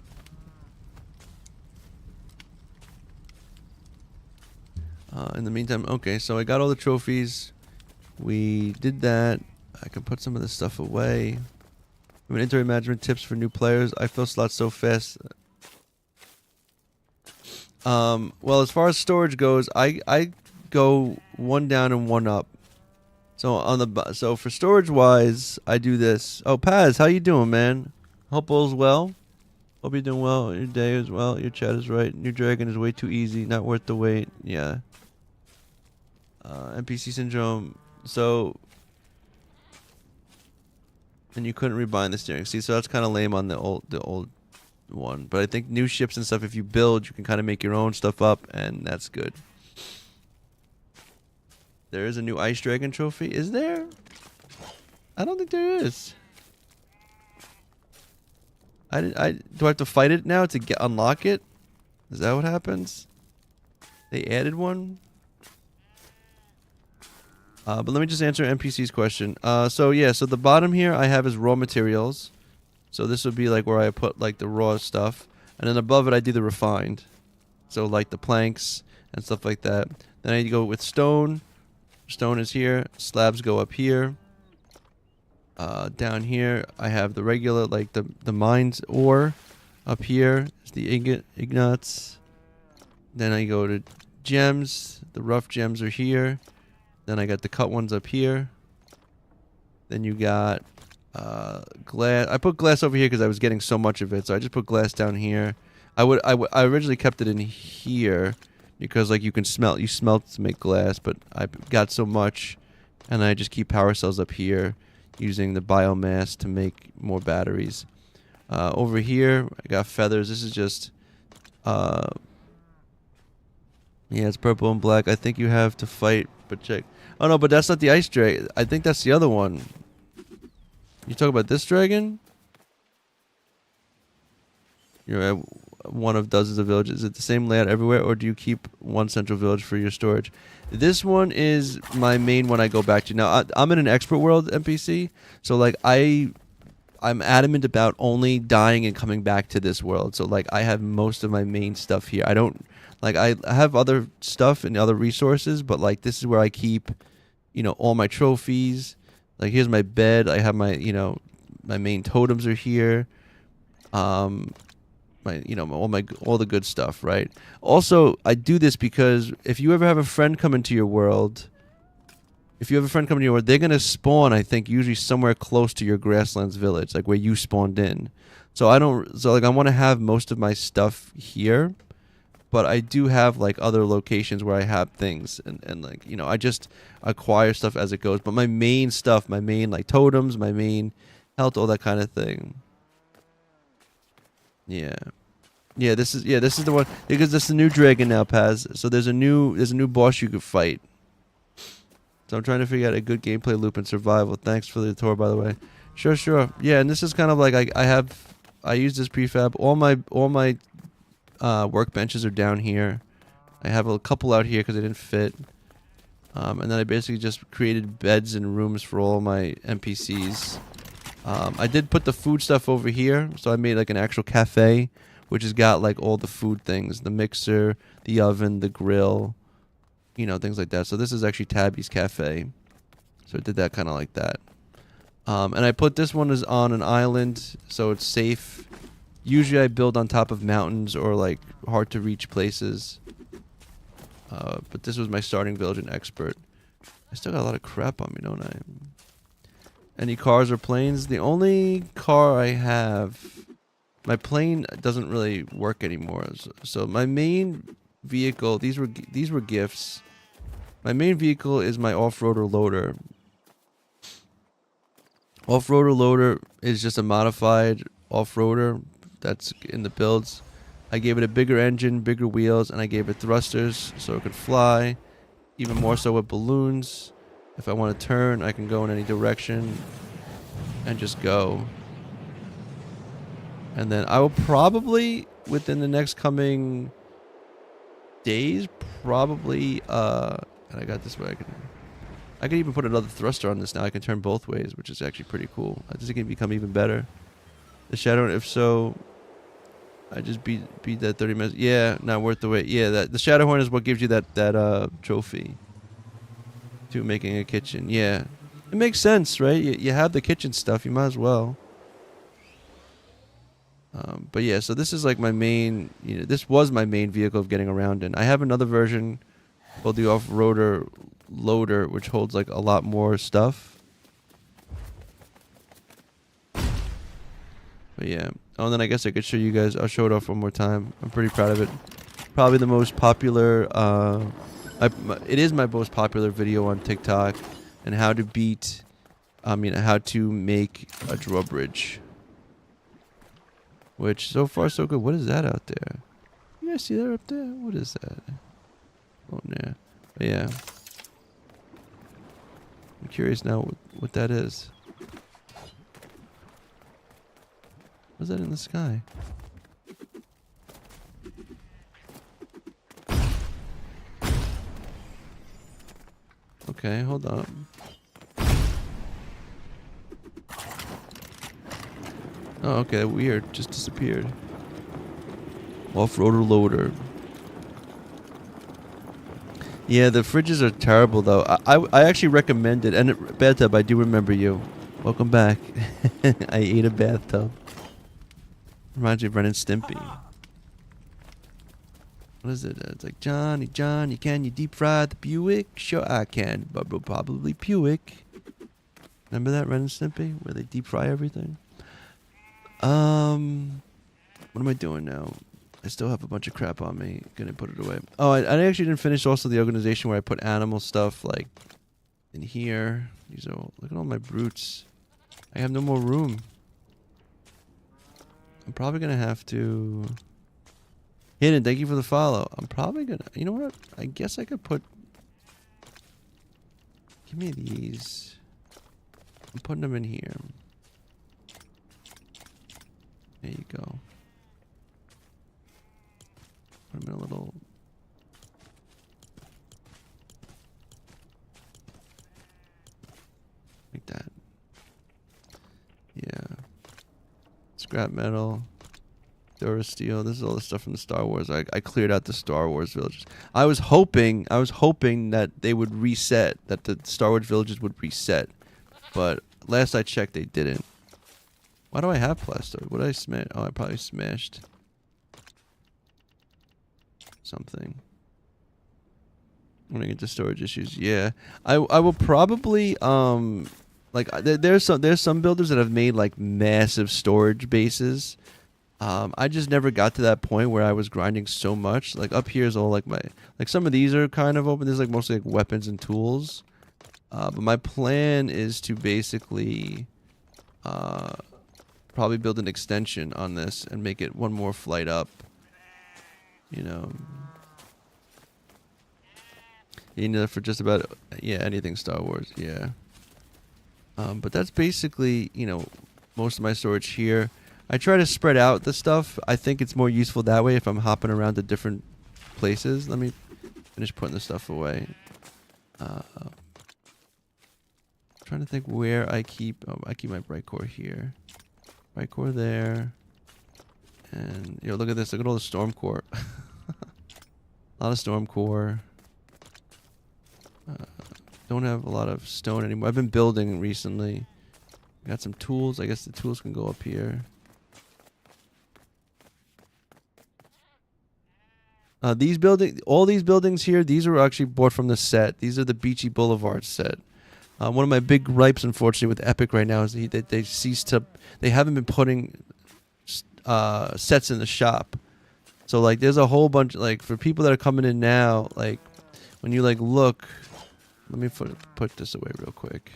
In the meantime, okay, so I got all the trophies. We did that. I can put some of this stuff away. Inventory management tips for new players. I fill slots so fast. Well, as far as storage goes, I go one down and one up. So for storage wise, I do this. Oh, Paz, how you doing, man? Hope all's well. Hope you're doing well. Your day as well. Your chat is right. New dragon is way too easy. Not worth the wait. Yeah. NPC syndrome. So, and you couldn't rebind the steering. See, so that's kind of lame on the old one. But I think new ships and stuff, if you build, you can kind of make your own stuff up, and that's good. There is a new Ice Dragon trophy. Is there? I don't think there is. Do I have to fight it now to unlock it? Is that what happens? They added one? But let me just answer NPC's question. So yeah, so the bottom here I have is raw materials. So this would be like where I put like the raw stuff. And then above it I do the refined. So like the planks and stuff like that. Then I go with stone. Stone is here. Slabs go up here. Down here I have the regular, like the mines ore. Up here is the ingots. Then I go to gems. The rough gems are here. Then I got the cut ones up here. Then you got glass. I put glass over here because I was getting so much of it, so I just put glass down here. I originally kept it in here because like you smelt to make glass, but I got so much, and I just keep power cells up here using the biomass to make more batteries. Over here I got feathers. This is just yeah, it's purple and black. I think you have to fight, but check. Oh no, but that's not the ice dragon. I think that's the other one. You talk about this dragon? You're at one of dozens of villages. Is it the same layout everywhere, or do you keep one central village for your storage? This one is my main one I go back to. Now, I'm in an expert world NPC, so like I'm adamant about only dying and coming back to this world. So like I have most of my main stuff here. I don't like I have other stuff and other resources, but like this is where I keep, you know, all my trophies. Like here's my bed. I have my, you know, my main totems are here. My, you know, all the good stuff, right? Also, I do this because if you ever have a friend come into your world, they're gonna spawn, I think, usually somewhere close to your grasslands village, like where you spawned in. So I want to have most of my stuff here, but I do have like other locations where I have things, and like, you know, I just acquire stuff as it goes. But my main stuff, my main like totems, my main health, all that kind of thing. Yeah. This is the one, because it's the new dragon now, Paz. So there's a new boss you could fight. So I'm trying to figure out a good gameplay loop and survival. Thanks for the tour, by the way. Sure. Yeah, and this is kind of like I use this prefab. All my workbenches are down here. I have a couple out here because they didn't fit. And then I basically just created beds and rooms for all my NPCs. I did put the food stuff over here, so I made like an actual cafe, which has got like all the food things, the mixer, the oven, the grill, you know, things like that. So this is actually Tabby's cafe. So I did that kind of like that. And I put this one is on an island, so it's safe. Usually I build on top of mountains or like hard to reach places. But this was my starting village and expert. I still got a lot of crap on me, don't I? Any cars or planes? The only car I have, my plane doesn't really work anymore. So my main vehicle, these were gifts. My main vehicle is my off-roader loader. Off-roader loader is just a modified off-roader that's in the builds. I gave it a bigger engine, bigger wheels, and I gave it thrusters so it could fly. Even more so with balloons. If I want to turn, I can go in any direction and just go. And then I will probably, within the next coming days, probably, and I got this way, I can even put another thruster on this now. I can turn both ways, which is actually pretty cool. I think it can become even better. The Shadow, if so, I just beat that 30 minutes. Yeah, not worth the wait. Yeah, the Shadowhorn is what gives you that trophy to making a kitchen. Yeah, it makes sense, right? You have the kitchen stuff, you might as well. But yeah, so this is like my main, you know, this was my main vehicle of getting around in. I have another version called the off-roader loader, which holds like a lot more stuff. But yeah. Oh, and then I guess I could show you guys. I'll show it off one more time. I'm pretty proud of it. Probably the most popular, it is my most popular video on TikTok, and how to how to make a drawbridge. Which, so far, so good. What is that out there? You guys see that up there? What is that? Oh, yeah. But yeah. I'm curious now what that is. What's that in the sky? Okay, hold on. Oh, okay, weird. Just disappeared. Off-roader loader. Yeah, the fridges are terrible, though. I actually recommend it. And Bathtub, I do remember you. Welcome back. I ate a bathtub. Reminds me of Ren and Stimpy. What is it? It's like, Johnny, can you deep fry the Buick? Sure I can, but probably Buick. Remember that, Ren and Stimpy? Where they deep fry everything? What am I doing now? I still have a bunch of crap on me. Gonna put it away. Oh, I actually didn't finish also the organization where I put animal stuff like in here. These are all, look at all my brutes. I have no more room. I'm probably gonna have to. Hidden, thank you for the follow. I'm probably gonna. You know what? I guess I could put. Give me these. I'm putting them in here. There you go. Put them in a little. Like that. Yeah. Scrap metal. Durasteel. This is all the stuff from the Star Wars. I cleared out the Star Wars villages. I was hoping that they would reset, that the Star Wars villages would reset. But last I checked, they didn't. Why do I have plaster? What did I smash? Oh, I probably smashed something. I'm gonna get to storage issues. Yeah, I will probably like there's some builders that have made like massive storage bases. I just never got to that point where I was grinding so much. Like up here is all like some of these are kind of open. There's like mostly like weapons and tools. But my plan is to basically probably build an extension on this and make it one more flight up. You know, for just about anything Star Wars. Yeah. But that's basically, you know, most of my storage here. I try to spread out the stuff. I think it's more useful that way if I'm hopping around to different places. Let me finish putting the stuff away. Trying to think where I keep. Oh, I keep my bright core here. Bright core there. And you know, look at this. Look at all the storm core. A lot of storm core. Don't have a lot of stone anymore. I've been building recently. Got some tools. I guess the tools can go up here. All these buildings here, these were actually bought from the set. These are the Beachy Boulevard set. One of my big gripes, unfortunately, with Epic right now is that they haven't been putting sets in the shop. So like, there's a whole bunch, like for people that are coming in now, like when you like look, let me put this away real quick.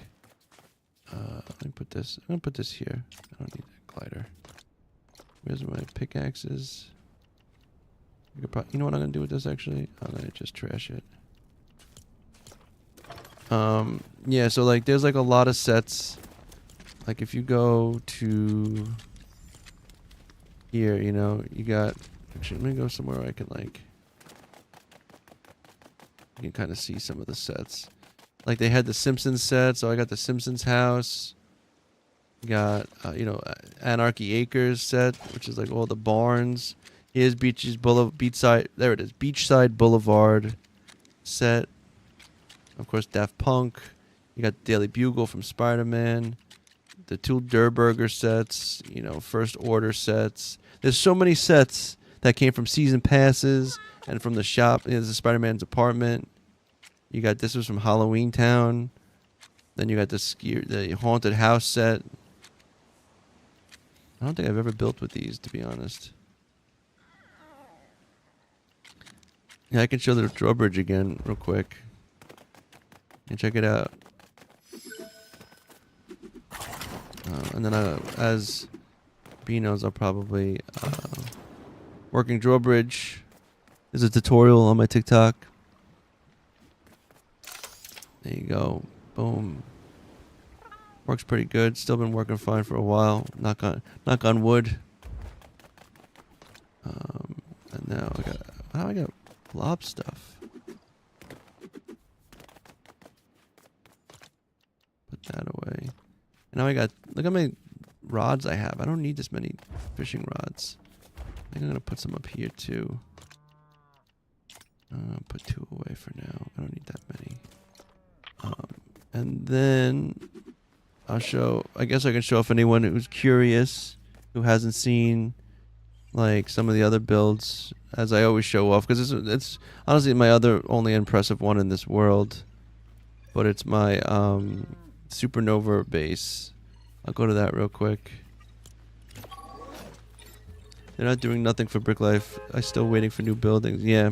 Let me put this. I'm gonna put this here. I don't need that glider. Where's my pickaxes? You know what I'm gonna do with this actually? I'm gonna just trash it. Yeah, so like there's like a lot of sets. Like if you go to here, you know, you got actually let me go somewhere where I can like you can kind of see some of the sets. Like they had the Simpsons set, so I got the Simpsons house. Got you know, Anarchy Acres set, which is like all the barns. Here's Beachside. There it is. Beachside Boulevard set. Of course, Daft Punk. You got Daily Bugle from Spider-Man. The two Durburger sets. You know, First Order sets. There's so many sets that came from season passes and from the shop. There's the Spider-Man's apartment. You got this was from Halloween Town. Then you got the Haunted House set. I don't think I've ever built with these, to be honest. Yeah, I can show the drawbridge again real quick. And check it out. And then as Beano's are probably working drawbridge. There's a tutorial on my TikTok. There you go. Boom. Works pretty good. Still been working fine for a while. Knock on wood. And now I got blob stuff. Put that away. And now look how many rods I have. I don't need this many fishing rods. I think I'm gonna put some up here too. Put 2 away for now. I don't need that many. And then I guess I can show if anyone who's curious, who hasn't seen like some of the other builds, as I always show off, because it's honestly my other only impressive one in this world. But it's my supernova base. I'll go to that real quick. They're not doing nothing for Brick Life. I'm still waiting for new buildings. Yeah.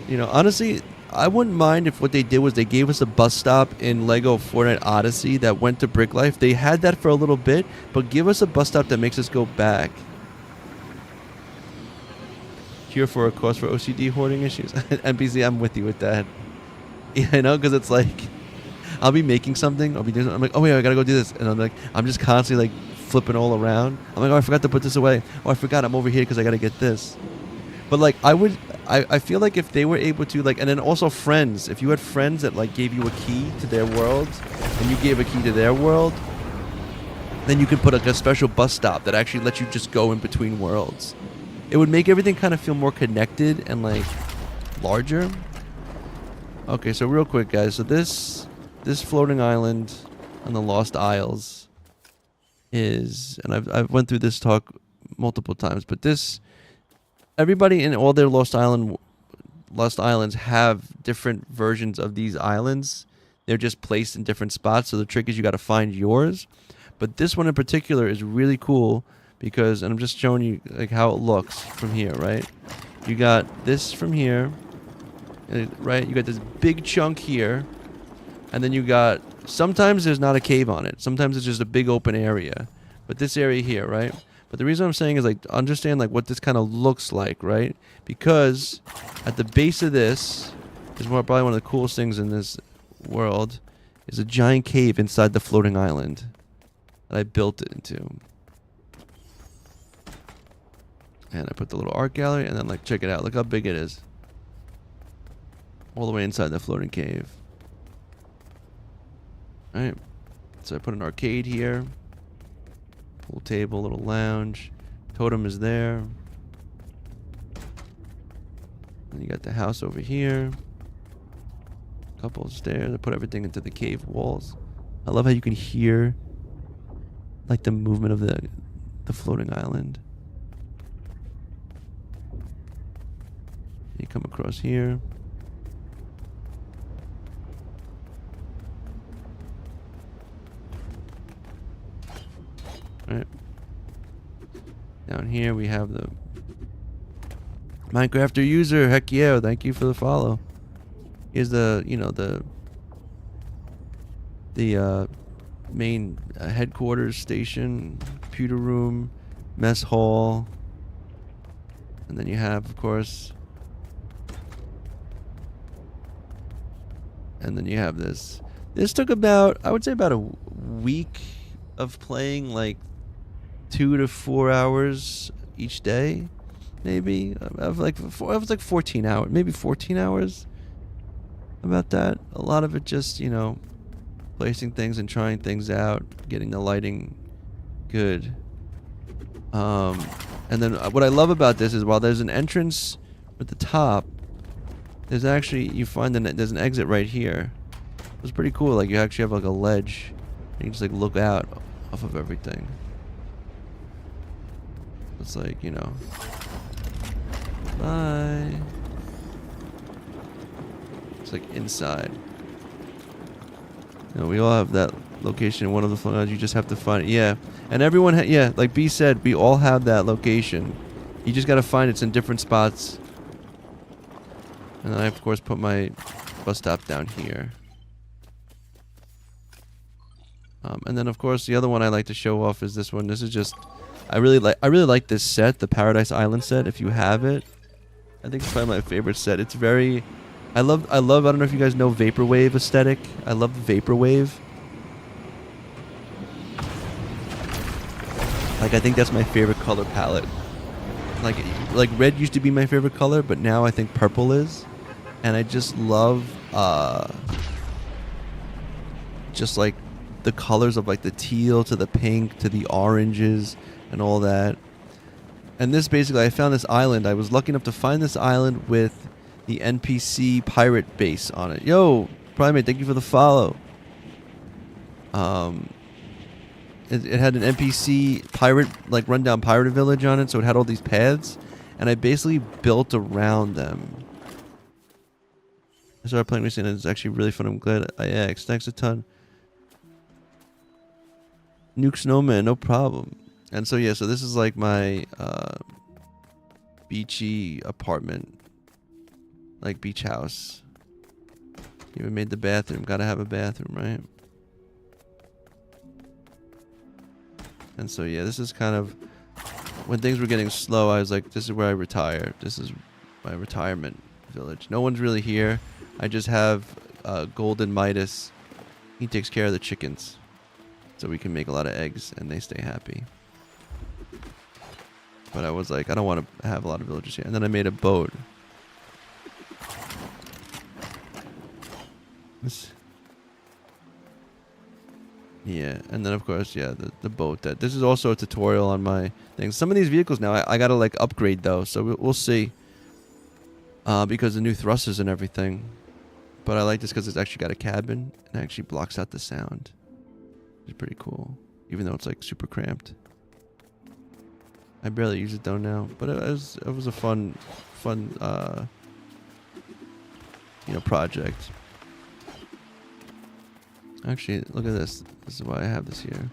You know, honestly, I wouldn't mind if what they did was they gave us a bus stop in Lego Fortnite Odyssey that went to Brick Life. They had that for a little bit, but give us a bus stop that makes us go back. Cure for a cause for OCD hoarding issues. NPC, I'm with you with that. Yeah, I know, because it's like, I'll be making something, I'll be doing something, I'm like, oh wait, I gotta go do this, and I'm just constantly like flipping all around. I'm like, oh, I forgot to put this away. Oh, I forgot I'm over here because I gotta get this. But like, I feel like if they were able to, like, and then also friends, if you had friends that like gave you a key to their world, and you gave a key to their world, then you could put like a special bus stop that actually lets you just go in between worlds. It would make everything kind of feel more connected and like larger. Okay, so real quick, guys. So this floating island on the Lost Isles is, and I've went through this talk multiple times, but everybody in all their Lost Islands have different versions of these islands. They're just placed in different spots. So the trick is you got to find yours. But this one in particular is really cool because, and I'm just showing you like how it looks from here, right? You got this from here. Right, you got this big chunk here, and then you got, sometimes there's not a cave on it, sometimes it's just a big open area, but this area here, right? But the reason I'm saying is like, understand like what this kind of looks like, right? Because at the base of this is probably one of the coolest things in this world, is a giant cave inside the floating island that I built it into. And I put the little art gallery, and then like, check it out, look how big it is. All the way inside the floating cave. Alright. So I put an arcade here. Pool table, little lounge. Totem is there. And you got the house over here. Couple of stairs. I put everything into the cave walls. I love how you can hear like the movement of the floating island. You come across here. Right. Down here we have the Minecrafter user. Heck yeah, thank you for the follow. Here's the, you know, the main headquarters station, computer room, mess hall. And then you have, of course, and then you have this. This took about, I would say about a week of playing, like 2 to 4 hours each day, maybe. Of like, it was like 14 hours, maybe 14 hours. About that. A lot of it just, you know, placing things and trying things out, getting the lighting good. And then what I love about this is while there's an entrance at the top, there's actually, you find that there's an exit right here. It's pretty cool. Like you actually have like a ledge. You can just like look out off of everything. It's like, you know, bye. It's like inside. You know, we all have that location in one of the phones. You just have to find it. Yeah. And everyone, yeah, like B said, we all have that location. You just got to find it's in different spots. And then I, of course, put my bus stop down here. And then of course the other one I like to show off is this one. This is just I really like this set, the Paradise Island set. If you have it, I think it's probably my favorite set. It's very I love I don't know if you guys know vaporwave aesthetic. I love the vaporwave. Like I think that's my favorite color palette. Like red used to be my favorite color, but now I think purple is. And I just love just like the colors of like the teal to the pink to the oranges and all that. And this basically, I found this island. I was lucky enough to find this island with the NPC pirate base on it. Yo, Primate, thank you for the follow. It had an NPC pirate, like rundown pirate village on it, so it had all these paths, and I basically built around them. I started playing recently, and it's actually really fun. I'm glad I asked. Thanks a ton. Nuke Snowman, no problem. And so yeah, so this is like my beachy apartment, like beach house. Even made the bathroom. Gotta have a bathroom, right? And so yeah, this is kind of when things were getting slow. I was like, this is where I retire. This is my retirement village. No one's really here. I just have Golden Midas. He takes care of the chickens, so we can make a lot of eggs and they stay happy. But I was like, I don't want to have a lot of villagers here. And then I made a boat. Yeah, and then of course, yeah, the boat. This is also a tutorial on my things. Some of these vehicles now, I gotta like upgrade though, so we'll see. Because the new thrusters and everything. But I like this because it's actually got a cabin and actually blocks out the sound. It's pretty cool, even though it's like super cramped. I barely use it though now, but it was a fun, you know, project. Actually, look at this. This is why I have this here.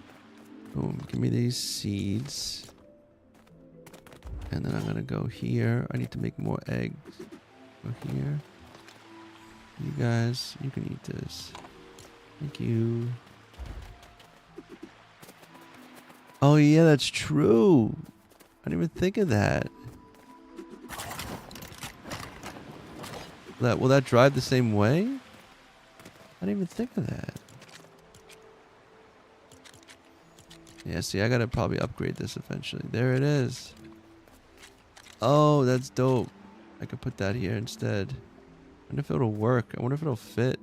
Boom. Give me these seeds. And then I'm going to go here. I need to make more eggs. Go here. You guys, you can eat this. Thank you. Oh, yeah, that's true. I didn't even think of that. Will that drive the same way? I didn't even think of that. Yeah, see, I gotta probably upgrade this eventually. There it is. Oh, that's dope. I could put that here instead. I wonder if it'll work. I wonder if it'll fit.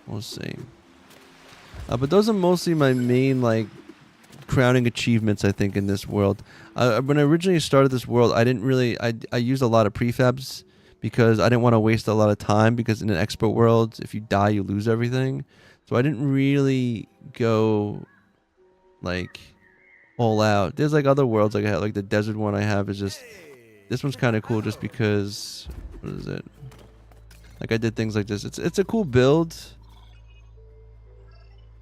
We'll see. But those are mostly my main, like, crowning achievements, I think, in this world. When I originally started this world, I didn't really... I used a lot of prefabs because I didn't want to waste a lot of time, because in an expert world, if you die, you lose everything. So I didn't really go, like, all out. There's, like, other worlds like I have. Like, the desert one I have is just... This one's kind of cool just because... What is it? Like, I did things like this. It's a cool build.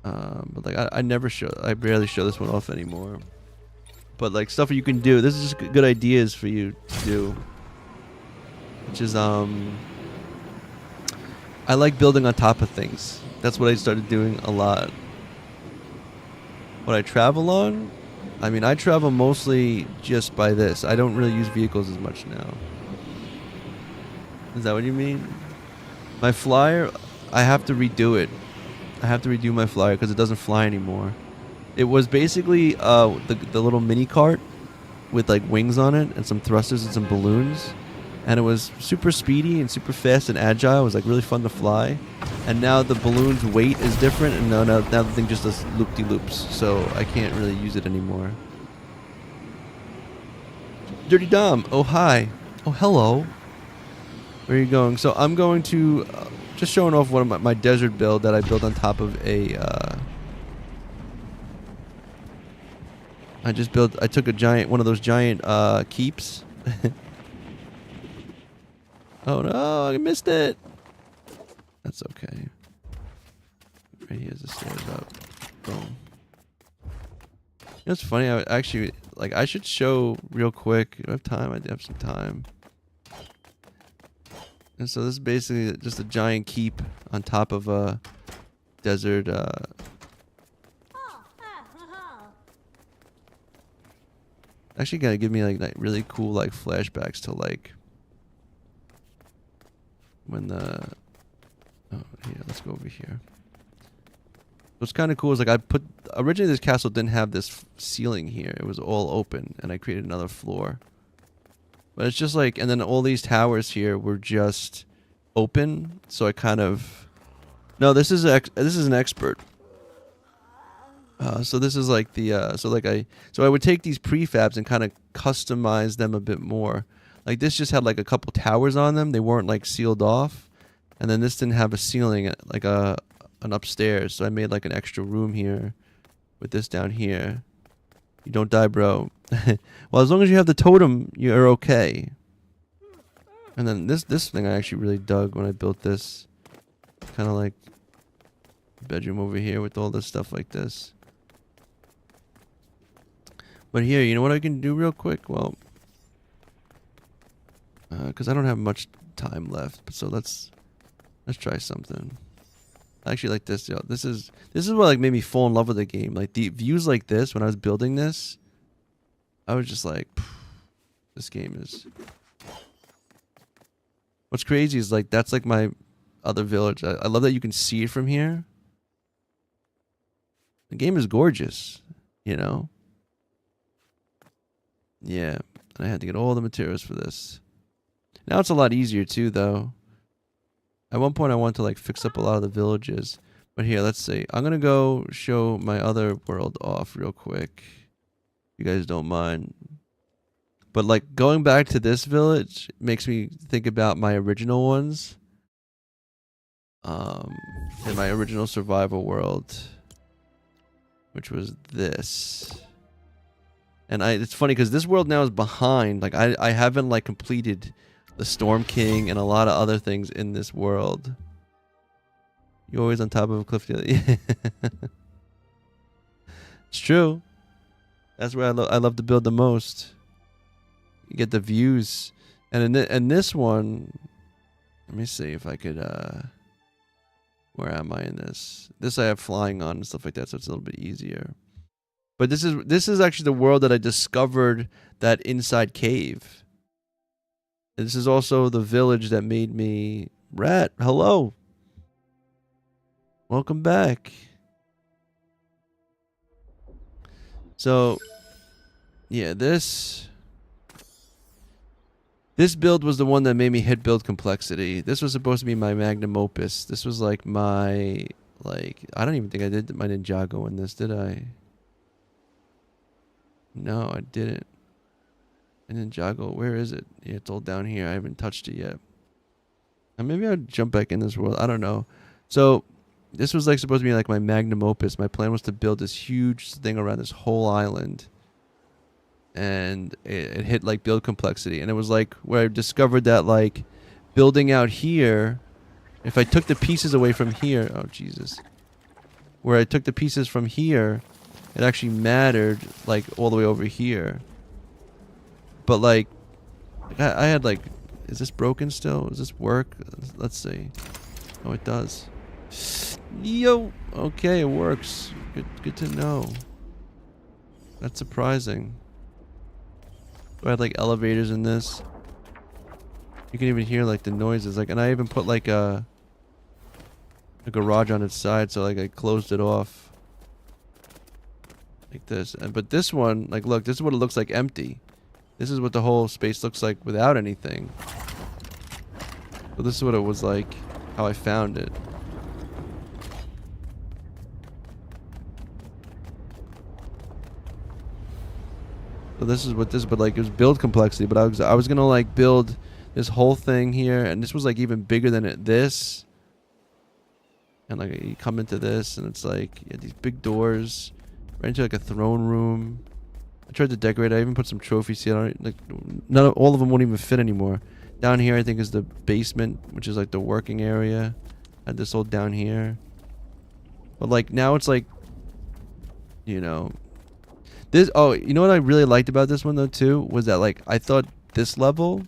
But, like, I barely show this one off anymore. But, like, stuff you can do. This is just good ideas for you to do. Which is, I like building on top of things. That's what I started doing a lot. What I travel on? I mean, I travel mostly just by this. I don't really use vehicles as much now. Is that what you mean? My flyer, I have to redo it. I have to redo my flyer because it doesn't fly anymore. It was basically the little mini cart with like wings on it and some thrusters and some balloons. And it was super speedy and super fast and agile. It was like really fun to fly. And now the balloon's weight is different, and now the thing just does loop-de-loops. So I can't really use it anymore. Dirty Dom, oh hi. Oh hello. Where are you going? So I'm going to just showing off one of my desert build that I built on top of a. I took one of those giant keeps. Oh no, I missed it. That's okay. Right here's the stairs up. Boom. You know, it's funny. I should show real quick. Do I have time? I do have some time. And so this is basically just a giant keep on top of a desert. Actually, gonna give me like really cool like flashbacks to like when the. Oh, yeah. Let's go over here. What's kind of cool is like originally this castle didn't have this ceiling here. It was all open, and I created another floor. But it's just like, and then all these towers here were just open. So I kind of, no, this is an expert. So this is like the so I would take these prefabs and kind of customize them a bit more. Like this just had like a couple towers on them. They weren't like sealed off, and then this didn't have a ceiling like an upstairs. So I made like an extra room here with this down here. You don't die, bro. Well, as long as you have the totem, you're okay. And then this thing I actually really dug when I built this. Kind of like bedroom over here with all this stuff like this. But here, you know what I can do real quick? Well, because I don't have much time left, so let's try something. I actually like this. Yo, this is what like made me fall in love with the game. Like the views like this when I was building this, I was just like, this game is. What's crazy is like that's like my other village. I love that you can see it from here. The game is gorgeous, you know. Yeah, and I had to get all the materials for this. Now it's a lot easier too, though. At one point I wanted to like fix up a lot of the villages. But here, let's see. I'm going to go show my other world off real quick. If you guys don't mind. But like going back to this village makes me think about my original ones. In my original survival world. Which was this. And it's funny because this world now is behind. Like I haven't like completed the Storm King and a lot of other things in this world. You're always on top of a cliff. It's true. That's where I love to build the most. You get the views, and in this one, let me see if I could. Where am I in this? This I have flying on and stuff like that, so it's a little bit easier. But this is actually the world that I discovered that inside cave. And this is also the village that made me Rat. Hello. Welcome back. So, yeah, this build was the one that made me hit build complexity. This was supposed to be my magnum opus. This was like my, I don't even think I did my Ninjago in this, did I? No, I didn't. And Ninjago, where is it? Yeah, it's all down here. I haven't touched it yet. And maybe I'll jump back in this world. I don't know. So, this was like supposed to be like my magnum opus. My plan was to build this huge thing around this whole island. And it hit like build complexity. And it was like where I discovered that like building out here, if I took the pieces away from here, oh Jesus. Where I took the pieces from here, it actually mattered like all the way over here. But like I had like, is this broken still? Does this work? Let's see. Oh, it does. Yo, okay, it works. Good to know. That's surprising. I had like elevators in this. You can even hear like the noises. Like, and I even put like a garage on its side, so like I closed it off. Like this. But this one, like look, this is what it looks like empty. This is what the whole space looks like without anything. So this is what it was like, how I found it. So this is what this, but like it was build complexity. But I was gonna like build this whole thing here, and this was like even bigger than this. And like you come into this, and it's like you have these big doors, right into like a throne room. I tried to decorate. I even put some trophies here. Like all of them won't even fit anymore. Down here, I think is the basement, which is like the working area. I had this all down here. But like now it's like, you know. This, oh, you know what I really liked about this one though too was that like I thought this level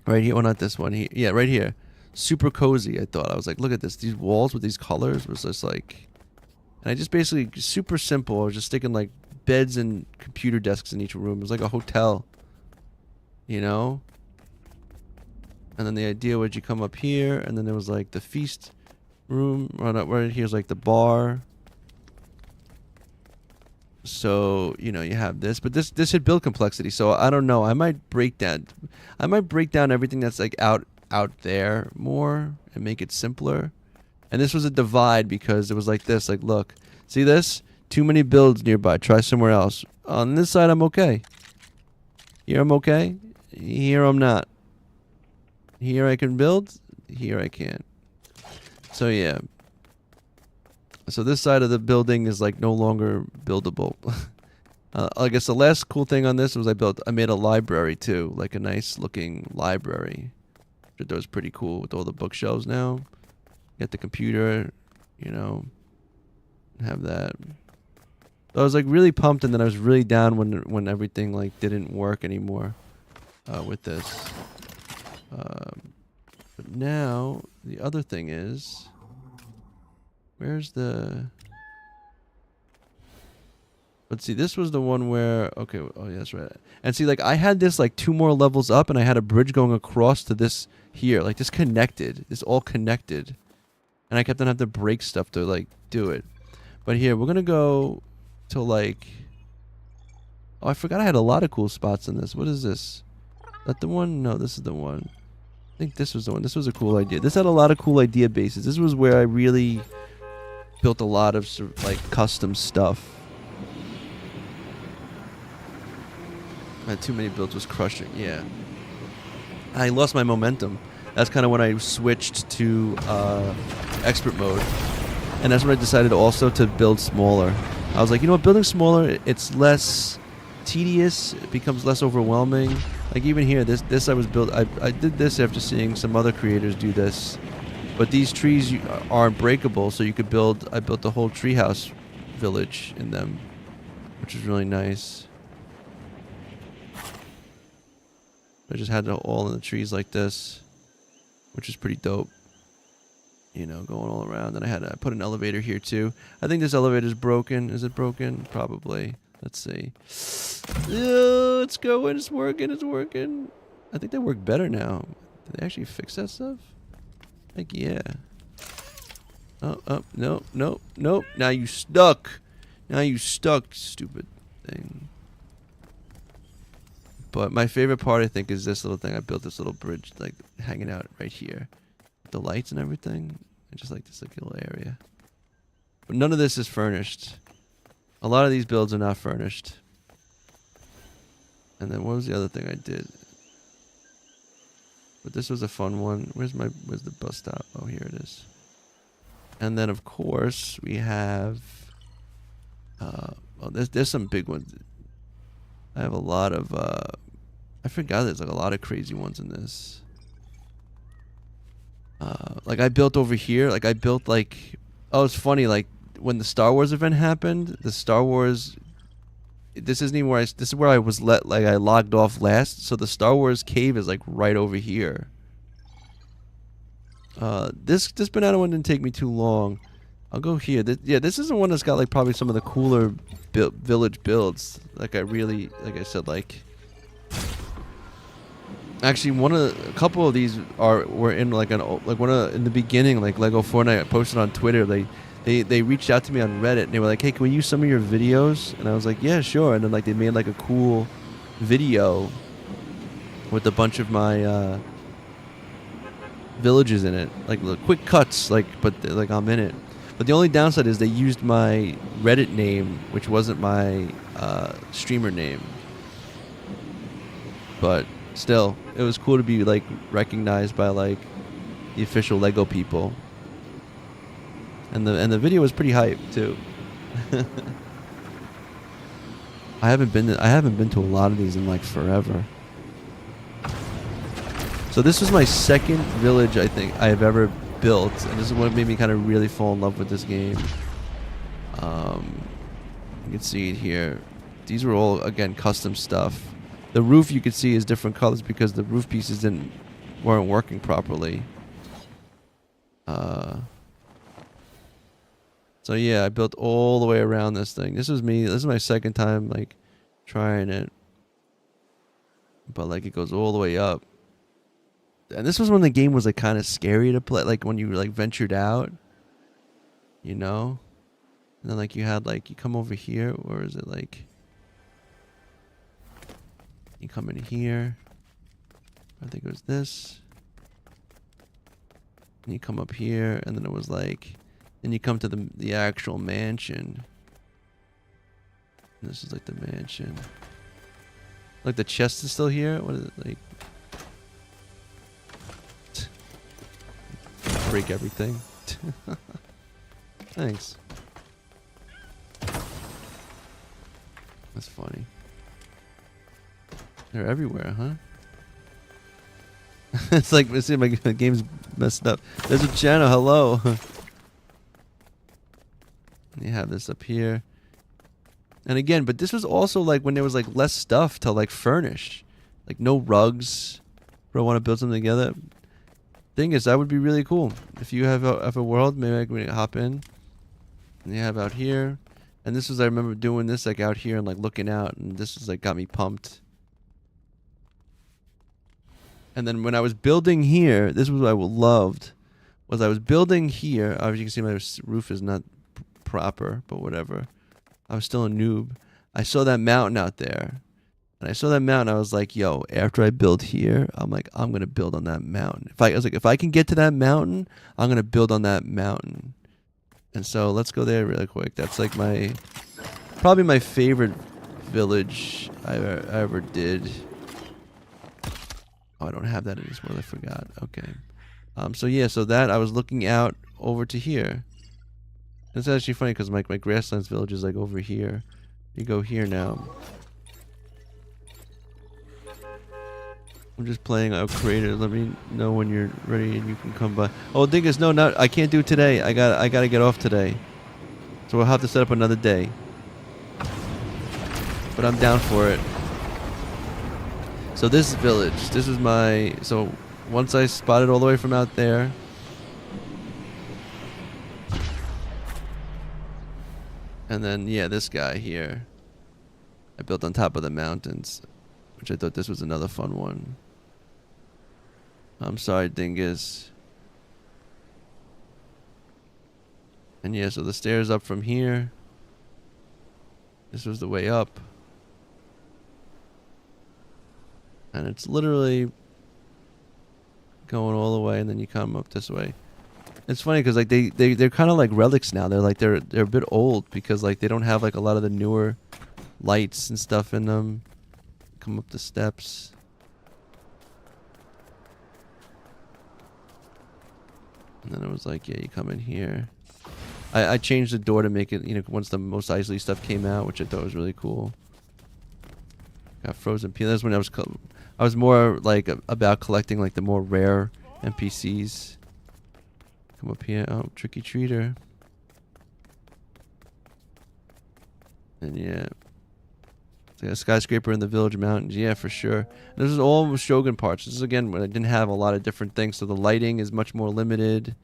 Right here. Well, not this one. Yeah, right here. Super cozy, I thought. I was like, look at this. These walls with these colors was just like... And I just basically, super simple. I was just sticking like beds and computer desks in each room. It was like a hotel. You know? And then the idea was you come up here, and then there was like the feast room. Right here's like the bar. So, you know, you have this, but this should build complexity. So I don't know. I might break down everything that's like out there more and make it simpler. And this was a divide because it was like this, like, look, see this? Too many builds nearby. Try somewhere else. On this side, I'm okay. Here, I'm okay. Here, I'm not. Here, I can build. Here, I can't. So, yeah. So this side of the building is like no longer buildable. I guess the last cool thing on this was I made a library too, like a nice looking library. That was pretty cool with all the bookshelves now. Get the computer, you know, have that. So I was like really pumped, and then I was really down when everything like didn't work anymore with this. But now the other thing is, where's the... Let's see, this was the one where... Okay, oh yeah, that's right. And see, like, I had this, like, 2 more levels up, and I had a bridge going across to this here. Like, this connected. It's all connected. And I kept on having to break stuff to, like, do it. But here, we're gonna go to, like... Oh, I forgot I had a lot of cool spots in this. What is this? Is that the one? No, this is the one. I think this was the one. This was a cool idea. This had a lot of cool idea bases. This was where I really... built a lot of like custom stuff. I had too many builds, was crushing. Yeah, I lost my momentum. That's kind of when I switched to expert mode, and that's when I decided also to build smaller. I was like, you know what, building smaller, it's less tedious. It becomes less overwhelming. Like even here, this I did this after seeing some other creators do this. But these trees aren't breakable, so you could build... I built a whole treehouse village in them, which is really nice. I just had it all in the trees like this, which is pretty dope. You know, going all around. And I put an elevator here too. I think this elevator's broken. Is it broken? Probably. Let's see. It's going. It's working. It's working. I think they work better now. Did they actually fix that stuff? Like, yeah. Oh, no. Now you stuck. Now you stuck, stupid thing. But my favorite part, I think, is this little thing. I built this little bridge, like, hanging out right here. With the lights and everything. I just like this like, little area. But none of this is furnished. A lot of these builds are not furnished. And then what was the other thing I did? But this was a fun one. Where's the bus stop? Oh, here it is. And then of course we have there's some big ones. I have a lot of I forgot there's like a lot of crazy ones in this. Like I built over here, like I built like, oh, it's funny, like when the Star Wars event happened, the Star Wars, this isn't even where this is where I was I logged off last, so the Star Wars cave is like right over here. This banana one didn't take me too long. I'll go here. This is the one that's got like probably some of the cooler village builds. Like I said, like actually a couple of these were in like in the beginning, like Lego Fortnite. I posted on Twitter. They reached out to me on Reddit and they were like, hey, can we use some of your videos? And I was like, yeah, sure. And then like they made like a cool video with a bunch of my villages in it, like quick cuts, but I'm in it. But the only downside is they used my Reddit name, which wasn't my streamer name. But still, it was cool to be like recognized by like the official Lego people. And the video was pretty hype too. I haven't been to a lot of these in like forever. So this was my second village I think I have ever built, and this is what made me kind of really fall in love with this game. You can see it here. These were all again custom stuff. The roof you could see is different colors because the roof pieces didn't weren't working properly. So yeah, I built all the way around this thing. This is me. This is my second time like trying it. But like it goes all the way up. And this was when the game was like kind of scary to play, like when you like ventured out, you know? And then like you had like you come over here, or is it like you come in here? I think it was this. And you come up here, and then it was like, then you come to the actual mansion. And this is like the mansion. Like the chest is still here. What is it like? Break everything. Thanks. That's funny. They're everywhere, huh? It's like, let's see, my game's messed up. There's a channel, hello. You have this up here. And again, but this was also like when there was like less stuff to like furnish. Like no rugs. Bro, want to build something together? Thing is, that would be really cool. If you have a world, maybe I can hop in. And you have out here. And this was, I remember doing this like out here and like looking out. And this was like got me pumped. And then when I was building here, this was what I loved. Was I was building here. As you can see, my roof is not proper, but whatever. I was still a noob. I saw that mountain out there. And I saw that mountain, I was like, yo, after I build here, I'm like, I'm going to build on that mountain. I was like, if I can get to that mountain, I'm going to build on that mountain. And so let's go there really quick. That's like probably my favorite village I ever did. Oh, I don't have that anymore. I forgot. Okay. So yeah, so that I was looking out over to here. It's actually funny because my grasslands village is like over here. You go here now. I'm just playing out creator. Let me know when you're ready and you can come by. Oh, the thing is, no, I can't do it today. I gotta get off today. So we'll have to set up another day. But I'm down for it. So this village, this is my, so once I spotted all the way from out there. And then, yeah, this guy here. I built on top of the mountains, which I thought this was another fun one. I'm sorry, dingus. And yeah, so the stairs up from here. This was the way up. And it's literally going all the way, and then you come up this way. It's funny because like they're kind of like relics now. They're a bit old because like they don't have like a lot of the newer lights and stuff in them. Come up the steps. And then it was like, yeah, you come in here. I changed the door to make it, you know, once the Mos Eisley stuff came out, which I thought was really cool. Got frozen peel. That's when I was more like about collecting like the more rare NPCs. Come up here. Oh, tricky treater. And yeah. It's like a skyscraper in the village mountains. Yeah, for sure. This is all Shogun parts. This is again when I didn't have a lot of different things, so the lighting is much more limited.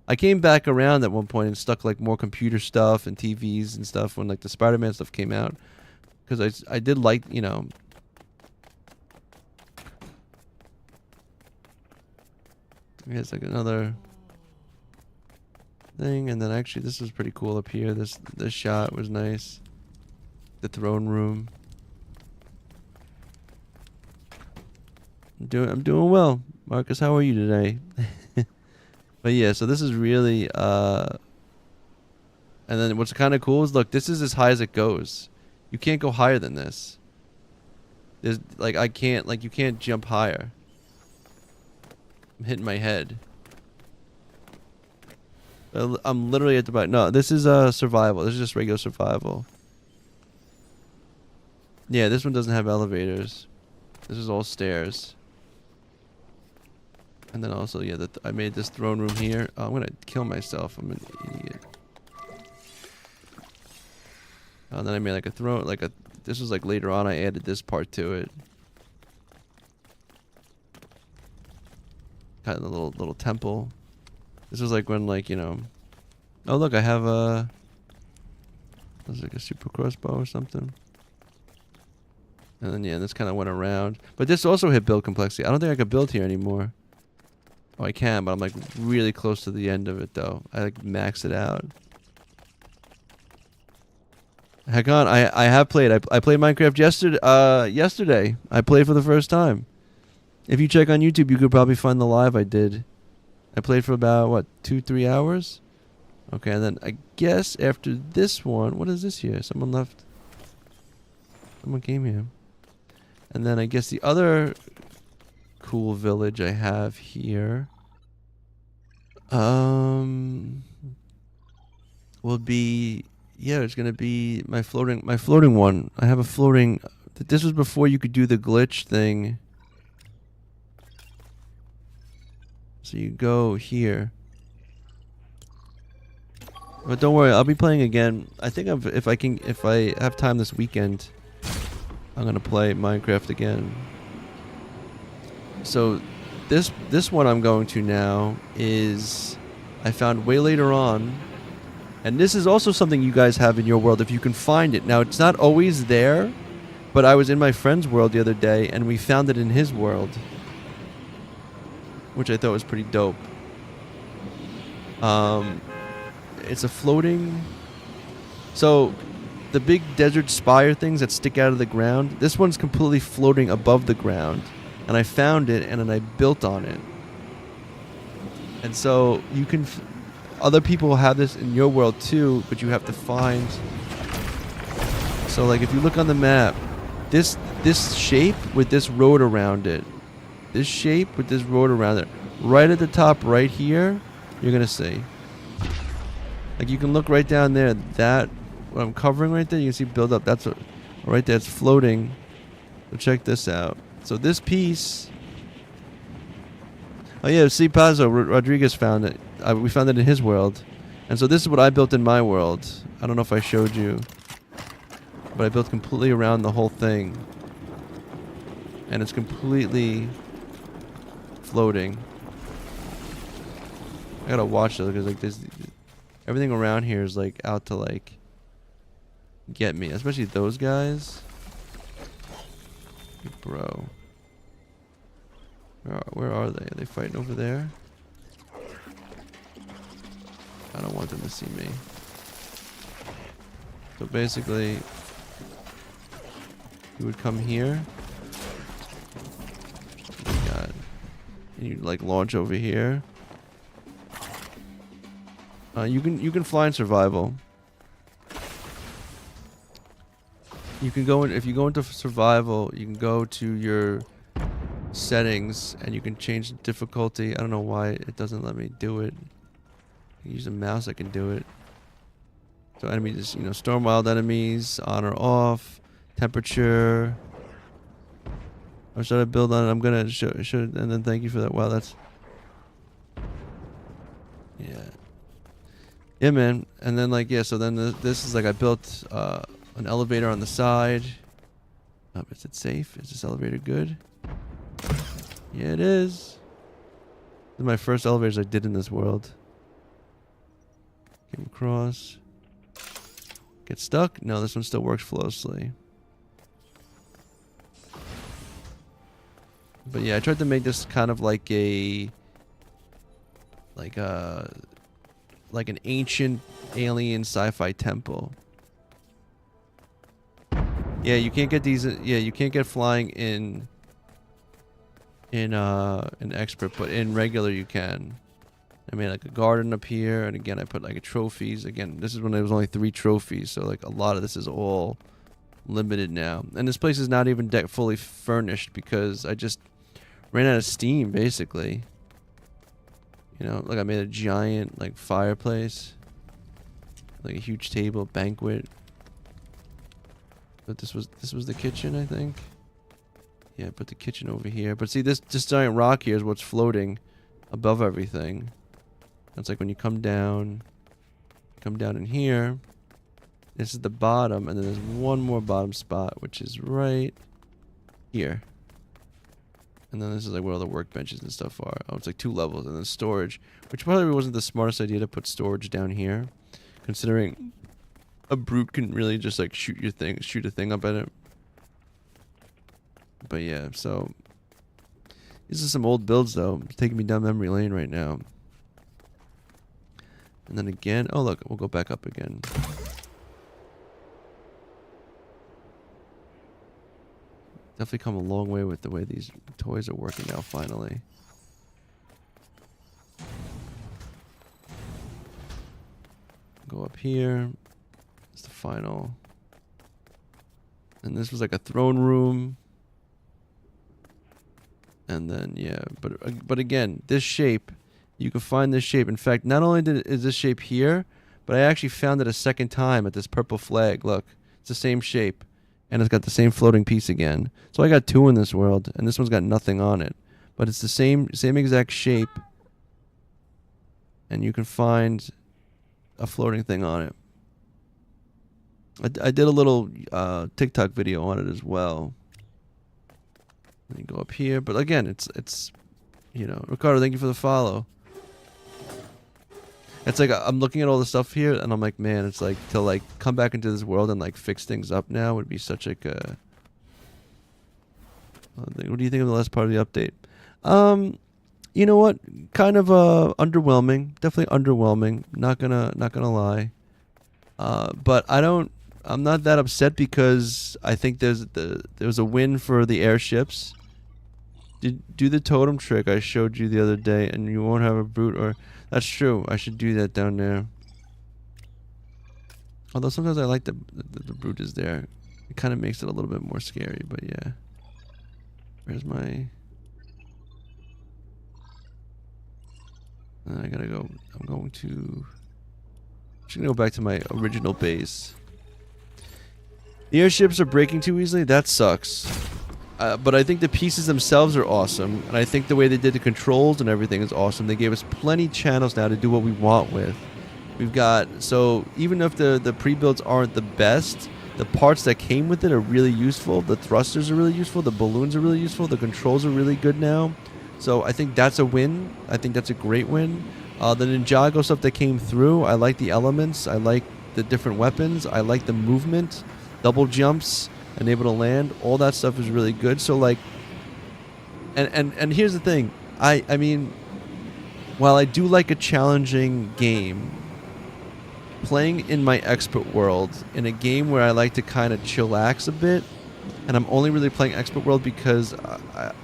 I came back around at one point and stuck like more computer stuff and TVs and stuff when like the Spider-Man stuff came out, because I did like, you know. Here's like another thing, and then actually this was pretty cool up here. This shot was nice. The throne room. I'm doing well, Marcus. How are you today? But yeah, so this is really and then what's kind of cool is, look, this is as high as it goes. You can't go higher than this. There's like you can't jump higher. I'm hitting my head. I'm literally at the bottom. No, this is survival. This is just regular survival. Yeah, this one doesn't have elevators. This is all stairs. And then also, yeah, I made this throne room here. Oh, I'm gonna kill myself. I'm an idiot. And then I made like a throne, this was like later on. I added this part to it. Got a little temple. This was like when like, you know. Oh look, I have a. Was like a super crossbow or something. And then yeah, this kind of went around. But this also hit build complexity. I don't think I could build here anymore. Oh, I can, but I'm like really close to the end of it though. I like maxed it out. Heck on, I have played. I played Minecraft yesterday. I played for the first time. If you check on YouTube, you could probably find the live I did. I played for about what, 2-3 hours? Okay, and then I guess after this one, what is this here? Someone left. Someone came here. And then I guess the other cool village I have here will be, yeah, it's gonna be my floating one. I have a floating. This was before you could do the glitch thing. So you go here. But don't worry, I'll be playing again. I think if I have time this weekend, I'm gonna play Minecraft again. So this one I'm going to now is I found way later on, and this is also something you guys have in your world if you can find it. Now it's not always there, but I was in my friend's world the other day and we found it in his world, which I thought was pretty dope. It's a floating. So the big desert spire things that stick out of the ground, this one's completely floating above the ground. And I found it and then I built on it. And so you can, other people have this in your world too, but you have to find. So like if you look on the map, this shape with this road around it, this shape with this road around it, right at the top right here, you're gonna see. Like you can look right down there, that what I'm covering right there, you can see build up. That's what, right there, it's floating. So check this out. So this piece. Oh yeah, see, Pazzo Rodriguez found it. We found it in his world, and so this is what I built in my world. I don't know if I showed you, but I built completely around the whole thing, and it's completely floating. I gotta watch it because like this, everything around here is like out to like get me, especially those guys. Bro, where are they? Are they fighting over there? I don't want them to see me. So basically, you would come here. Oh my God. And you'd like launch over here. You can fly in survival. You can go in, if you go into survival, you can go to your settings and you can change the difficulty. I don't know why it doesn't let me do it. Use a mouse, I can do it. So enemies, you know, storm wild enemies, on or off, temperature. Or should I build on it? I'm gonna should and then thank you for that. Wow, that's, yeah. Yeah, man. And then like, yeah, so then this is like I built an elevator on the side. Is it safe? Is this elevator good? Yeah, it is. This is my first elevators I did in this world. Came across. Get stuck? No, this one still works flawlessly. But yeah, I tried to make this kind of like a like an ancient alien sci-fi temple. Yeah, you can't get these. Yeah, you can't get flying in expert, but in regular you can. I made like a garden up here, and again I put like a trophies. Again, this is when there was only 3 trophies, so like a lot of this is all limited now. And this place is not even fully furnished because I just ran out of steam, basically. You know, like I made a giant like fireplace, like a huge table, banquet. But this was the kitchen, I think. Yeah, put the kitchen over here. But see, this giant rock here is what's floating above everything. It's like when you come down in here. This is the bottom, and then there's one more bottom spot, which is right here. And then this is like where all the workbenches and stuff are. Oh, it's like 2 levels, and then storage, which probably wasn't the smartest idea to put storage down here, considering a brute can really just like shoot a thing up at it. But yeah, so these are some old builds though. It's taking me down memory lane right now. And then again, oh look, we'll go back up again. Definitely come a long way with the way these toys are working now, finally. Go up here. It's the final. And this was like a throne room. And then, yeah, but again, this shape, you can find this shape. In fact, not only is this shape here, but I actually found it a second time at this purple flag. Look, it's the same shape. And it's got the same floating piece again. So I got 2 in this world, and this one's got nothing on it. But it's the same exact shape. And you can find a floating thing on it. I did a little TikTok video on it as well. Let me go up here. But again, it's you know, Ricardo, thank you for the follow. It's like I'm looking at all the stuff here, and I'm like, man, it's like to like come back into this world and like fix things up now would be such like a. What do you think of the last part of the update? You know what? Kind of underwhelming. Definitely underwhelming. Not gonna lie. But I'm not that upset because I think there's a win for the airships. Do the totem trick I showed you the other day, and you won't have a brute or. That's true. I should do that down there. Although sometimes I like the brute is there. It kind of makes it a little bit more scary, but yeah. Where's my... I gotta go. I'm going to... just gonna go back to my original base. The airships are breaking too easily? That sucks. But I think the pieces themselves are awesome, and I think the way they did the controls and everything is awesome. They gave us plenty channels now to do what we want with. We've got, so even if the pre-builds aren't the best, the parts that came with it are really useful. The thrusters are really useful. The balloons are really useful. The controls are really good now. So I think that's a win. I think that's a great win. The Ninjago stuff that came through, I like the elements. I like the different weapons. I like the movement, double jumps, and able to land. All that stuff is really good. So like, and here's the thing. I mean, while I do like a challenging game, playing in my expert world, in a game where I like to kind of chillax a bit, and I'm only really playing expert world because it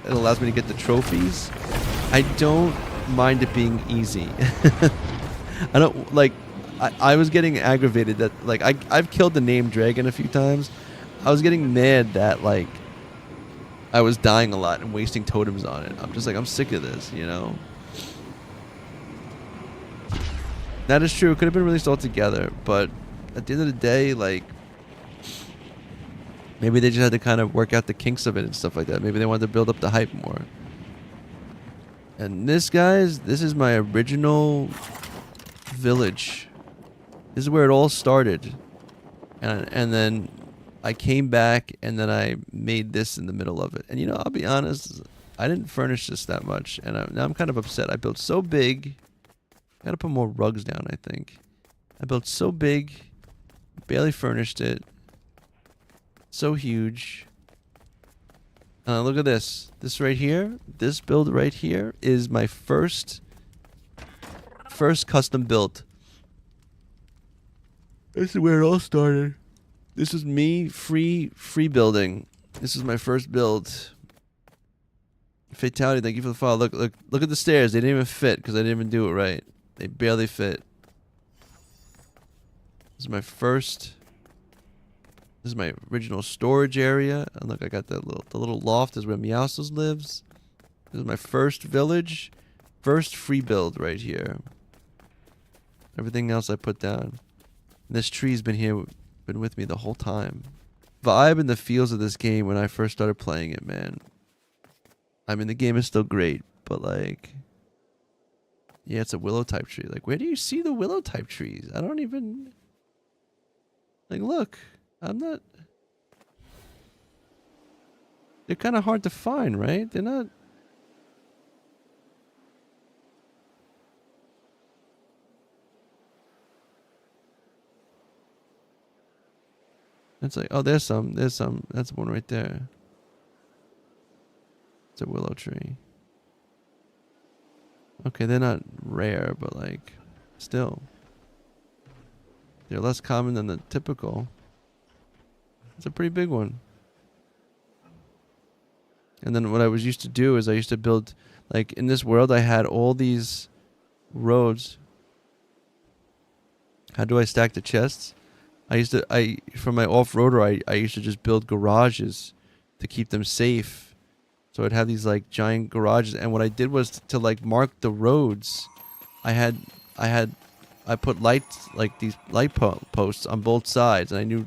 allows me to get the trophies, I don't mind it being easy. I don't, like, I was getting aggravated that, like, I've killed the named dragon a few times. I was getting mad that, like, I was dying a lot and wasting totems on it. I'm just like, I'm sick of this, you know? That is true. It could have been released all together, but at the end of the day, like, maybe they just had to kind of work out the kinks of it and stuff like that. Maybe they wanted to build up the hype more. And this, guys, this is my original village. This is where it all started. And then I came back, and then I made this in the middle of it. And, you know, I'll be honest, I didn't furnish this that much, and now I'm kind of upset. I built so big. I gotta put more rugs down, I think. I built so big, barely furnished it. So huge. Look at this. This right here, this build right here is my first custom build. This is where it all started. This is me free building. This is my first build. Fatality, thank you for the follow. Look at the stairs. They didn't even fit because I didn't even do it right. They barely fit. This is my first. This is my original storage area. And look, I got the little loft is where Meowscles lives. This is my first village. First free build right here. Everything else I put down. And this tree's been with me the whole time. Vibe and the feels of this game when I first started playing it, man. I mean, the game is still great, but like, yeah, it's a willow type tree. Like, where do you see the willow type trees? I don't even, like, look, I'm not, they're kind of hard to find, right? They're not, It's like, oh, there's some. That's one right there. It's a willow tree. Okay, they're not rare, but like, still. They're less common than the typical. It's a pretty big one. And then what I was used to do is I used to build, like in this world I had all these roads. How do I stack the chests? For my off-roader, I used to just build garages to keep them safe. So I'd have these like giant garages, and what I did was to like mark the roads. I put lights, like these light posts on both sides, and I knew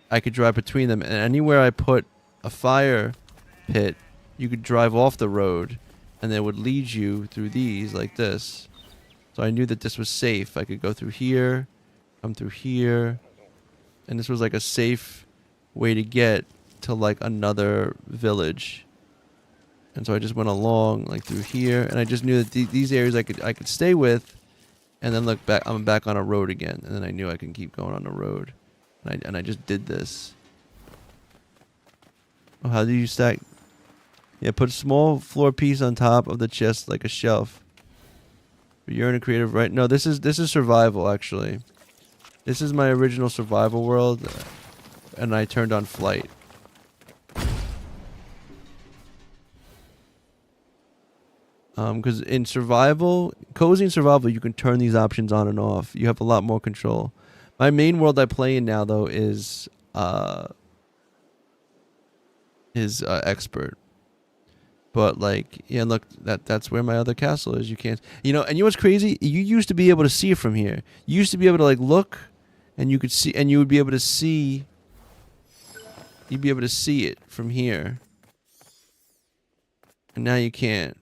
I could drive between them. And anywhere I put a fire pit, you could drive off the road, and they would lead you through these like this. So I knew that this was safe. I could go through here, come through here, and this was like a safe way to get to like another village. And so I just went along like through here, and I just knew that these areas I could stay with, and then look back. I'm back on a road again, and then I knew I can keep going on the road, and I just did this. Oh, how do you stack? Yeah, put a small floor piece on top of the chest like a shelf. But you're in a creative, right? No, this is survival actually. This is my original survival world, and I turned on flight. Because in survival, cozy and survival, you can turn these options on and off. You have a lot more control. My main world I play in now, though, is expert. But like, yeah, look, that's where my other castle is. You can't, and you know what's crazy? You used to be able to see it from here. You used to be able to like look, and you could see, and you would be able to see. You'd be able to see it from here. And now you can't.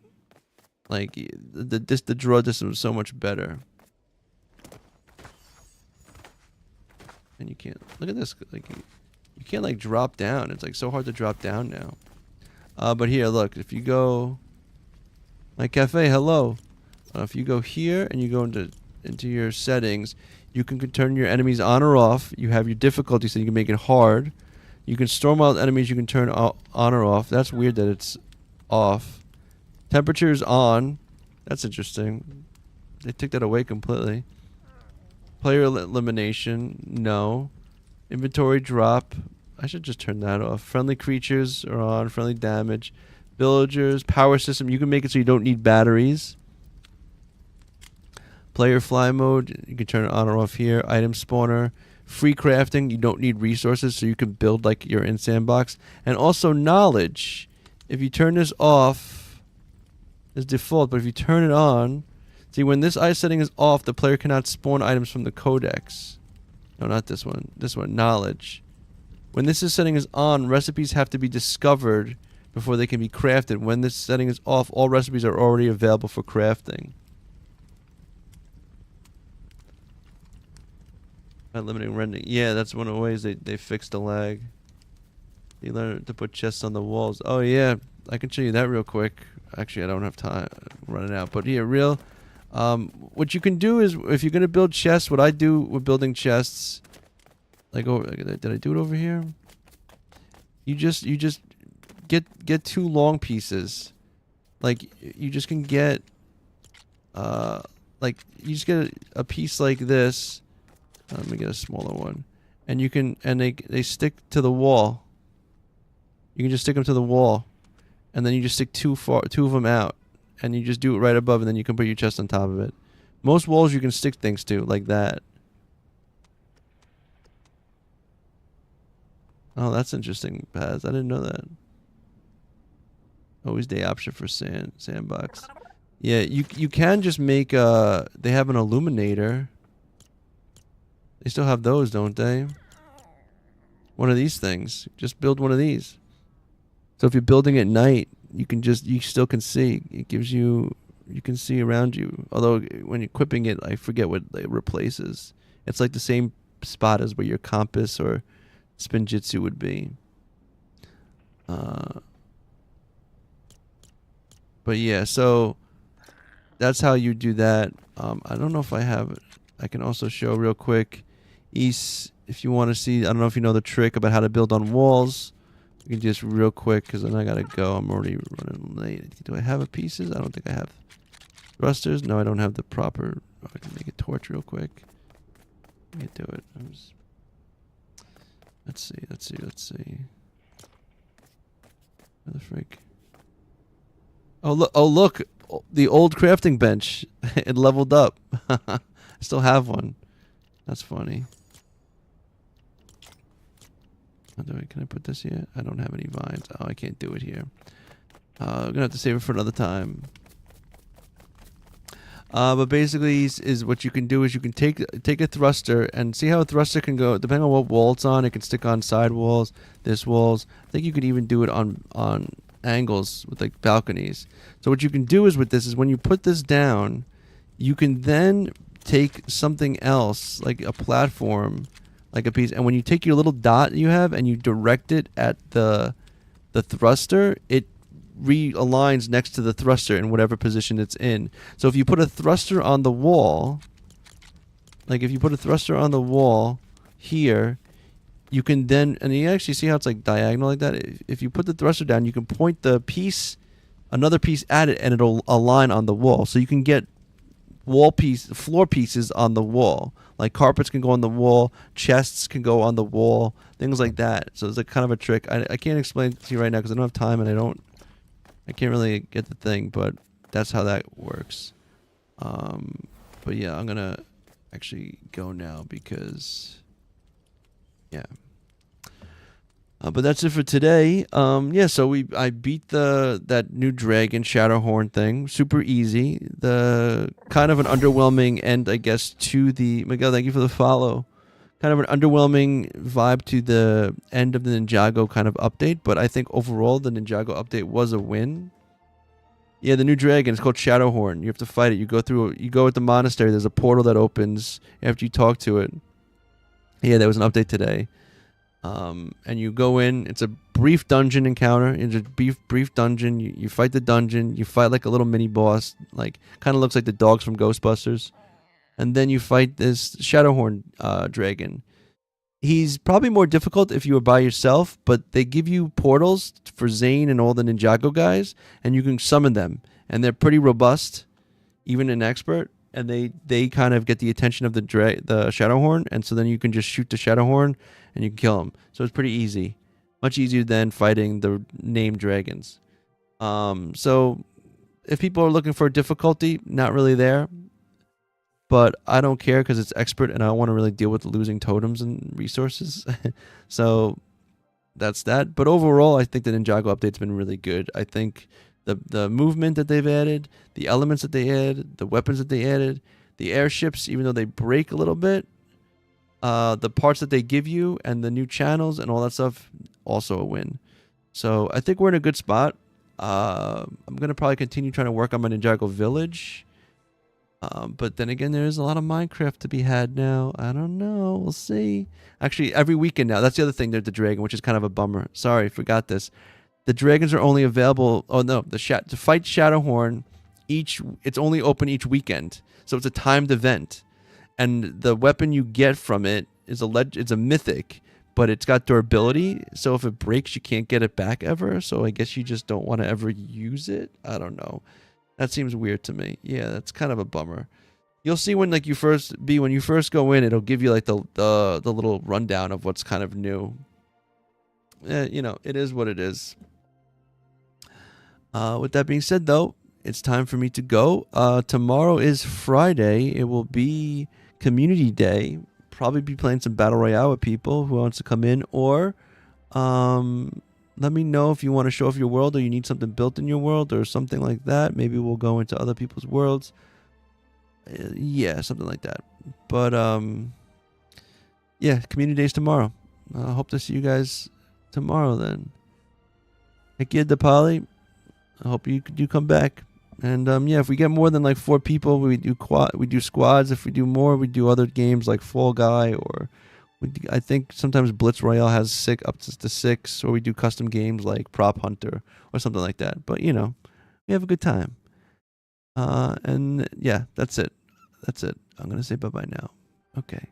Like the draw distance was so much better. And you can't look at this. Like you can't like drop down. It's like so hard to drop down now. But here, look. If you go, my cafe, hello. If you go here and you go into your settings, you can turn your enemies on or off. You have your difficulty, so you can make it hard. You can storm out enemies. You can turn on or off. That's weird that it's off. Temperature's on. That's interesting. They took that away completely. Player elimination. No. Inventory drop. I should just turn that off. Friendly creatures are on. Friendly damage. Villagers. Power system. You can make it so you don't need batteries. Player fly mode. You can turn it on or off here. Item spawner. Free crafting. You don't need resources, so you can build like you're in sandbox. And also knowledge. If you turn this off, is default, but if you turn it on, see, when this eye setting is off, the player cannot spawn items from the codex. No, not this one. This one, knowledge. When this setting is on, recipes have to be discovered before they can be crafted. When this setting is off, all recipes are already available for crafting. Not limiting rendering. Yeah, that's one of the ways they fixed the lag. You learn to put chests on the walls. Oh yeah, I can show you that real quick. Actually, I don't have time. I'm running out. But here, what you can do is, if you're gonna build chests, what I do with building chests, like, did I do it over here? You just get two long pieces. Like you just can get, like you just get a piece like this. Let me get a smaller one, and you can, and they stick to the wall. You can just stick them to the wall. And then you just stick two of them out, and you just do it right above, and then you can put your chest on top of it. Most walls you can stick things to, like that. Oh, that's interesting, Paz. I didn't know that. Always the option for sandbox. Yeah, you can just make they have an illuminator. They still have those, don't they? One of these things. Just build one of these. So if you're building at night, you still can see. It gives you can see around you. Although when equipping it, I forget what it replaces. It's like the same spot as where your compass or spinjitzu would be. But yeah, so that's how you do that. I don't know if I have it. I can also show real quick. East if you want to see, I don't know if you know the trick about how to build on walls. You can just real quick, because then I gotta go. I'm already running late. Do I have a pieces? I don't think I have thrusters. No, I don't have the proper. Oh, I can make a torch real quick. I can do it. Let's see. Where the frick? Oh look! The old crafting bench. It leveled up. I still have one. That's funny. Can I put this here? I don't have any vines. Oh, I can't do it here. I'm gonna have to save it for another time. But basically, is what you can do is you can take a thruster and see how a thruster can go. Depending on what wall it's on, it can stick on side walls, this walls. I think you could even do it on angles with like balconies. So what you can do is with this is when you put this down, you can then take something else like a platform, like a piece, and when you take your little dot you have and you direct it at the thruster, it realigns next to the thruster in whatever position it's in. So if you put a thruster on the wall, like if you put a thruster on the wall here, you can then, and you actually see how it's like diagonal like that. If you put the thruster down, you can point the piece, another piece at it, and it'll align on the wall. So you can get floor pieces on the wall. Like carpets can go on the wall, chests can go on the wall, things like that. So it's like kind of a trick. I can't explain it to you right now because I don't have time and I can't really get the thing, but that's how that works. But yeah, I'm gonna actually go now because yeah. But that's it for today. Yeah, so I beat that new dragon Shadowhorn thing. Super easy. The kind of an underwhelming end, I guess, to the Miguel, thank you for the follow. Kind of an underwhelming vibe to the end of the Ninjago kind of update, but I think overall the Ninjago update was a win. Yeah, the new dragon, it's called Shadowhorn. You have to fight it. You go at the monastery, there's a portal that opens after you talk to it. Yeah, there was an update today. And you go in, it's a brief dungeon encounter. It's a brief dungeon. You fight the dungeon. You fight like a little mini boss, like kind of looks like the dogs from Ghostbusters. And then you fight this Shadowhorn dragon. He's probably more difficult if you were by yourself, but they give you portals for Zane and all the Ninjago guys, and you can summon them. And they're pretty robust, even an expert. And they kind of get the attention of the Shadowhorn, and so then you can just shoot the Shadowhorn and you can kill him. So it's pretty easy. Much easier than fighting the named dragons. So if people are looking for difficulty, not really there. But I don't care because it's expert and I don't want to really deal with losing totems and resources. So that's that. But overall, I think the Ninjago update's been really good. I think the movement that they've added, the elements that they added, the weapons that they added, the airships, even though they break a little bit, the parts that they give you and the new channels and all that stuff, also a win. So I think we're in a good spot. I'm going to probably continue trying to work on my Ninjago village. But then again, there is a lot of Minecraft to be had now. I don't know. We'll see. Actually, every weekend now. That's the other thing. There's the dragon, which is kind of a bummer. Sorry, forgot this. The dragons are only available. Oh no, to fight Shadowhorn, it's only open each weekend. So it's a timed event, and the weapon you get from it is it's a mythic, but it's got durability. So if it breaks, you can't get it back ever. So I guess you just don't want to ever use it. I don't know. That seems weird to me. Yeah, that's kind of a bummer. You'll see when you first go in, it'll give you like the little rundown of what's kind of new. It is what it is. With that being said, though, it's time for me to go. Tomorrow is Friday. It will be Community Day. Probably be playing some Battle Royale with people who wants to come in, or let me know if you want to show off your world or you need something built in your world or something like that. Maybe we'll go into other people's worlds. Yeah, something like that. But yeah, Community Day's tomorrow. I hope to see you guys tomorrow then. Akid the Poly, I hope you come back. And yeah, if we get more than like 4 people, we do squads. If we do more, we do other games like Fall Guy, or I think sometimes Blitz Royale has up to 6, or we do custom games like Prop Hunter or something like that. But we have a good time. And yeah, that's it. I'm gonna say bye-bye now. Okay.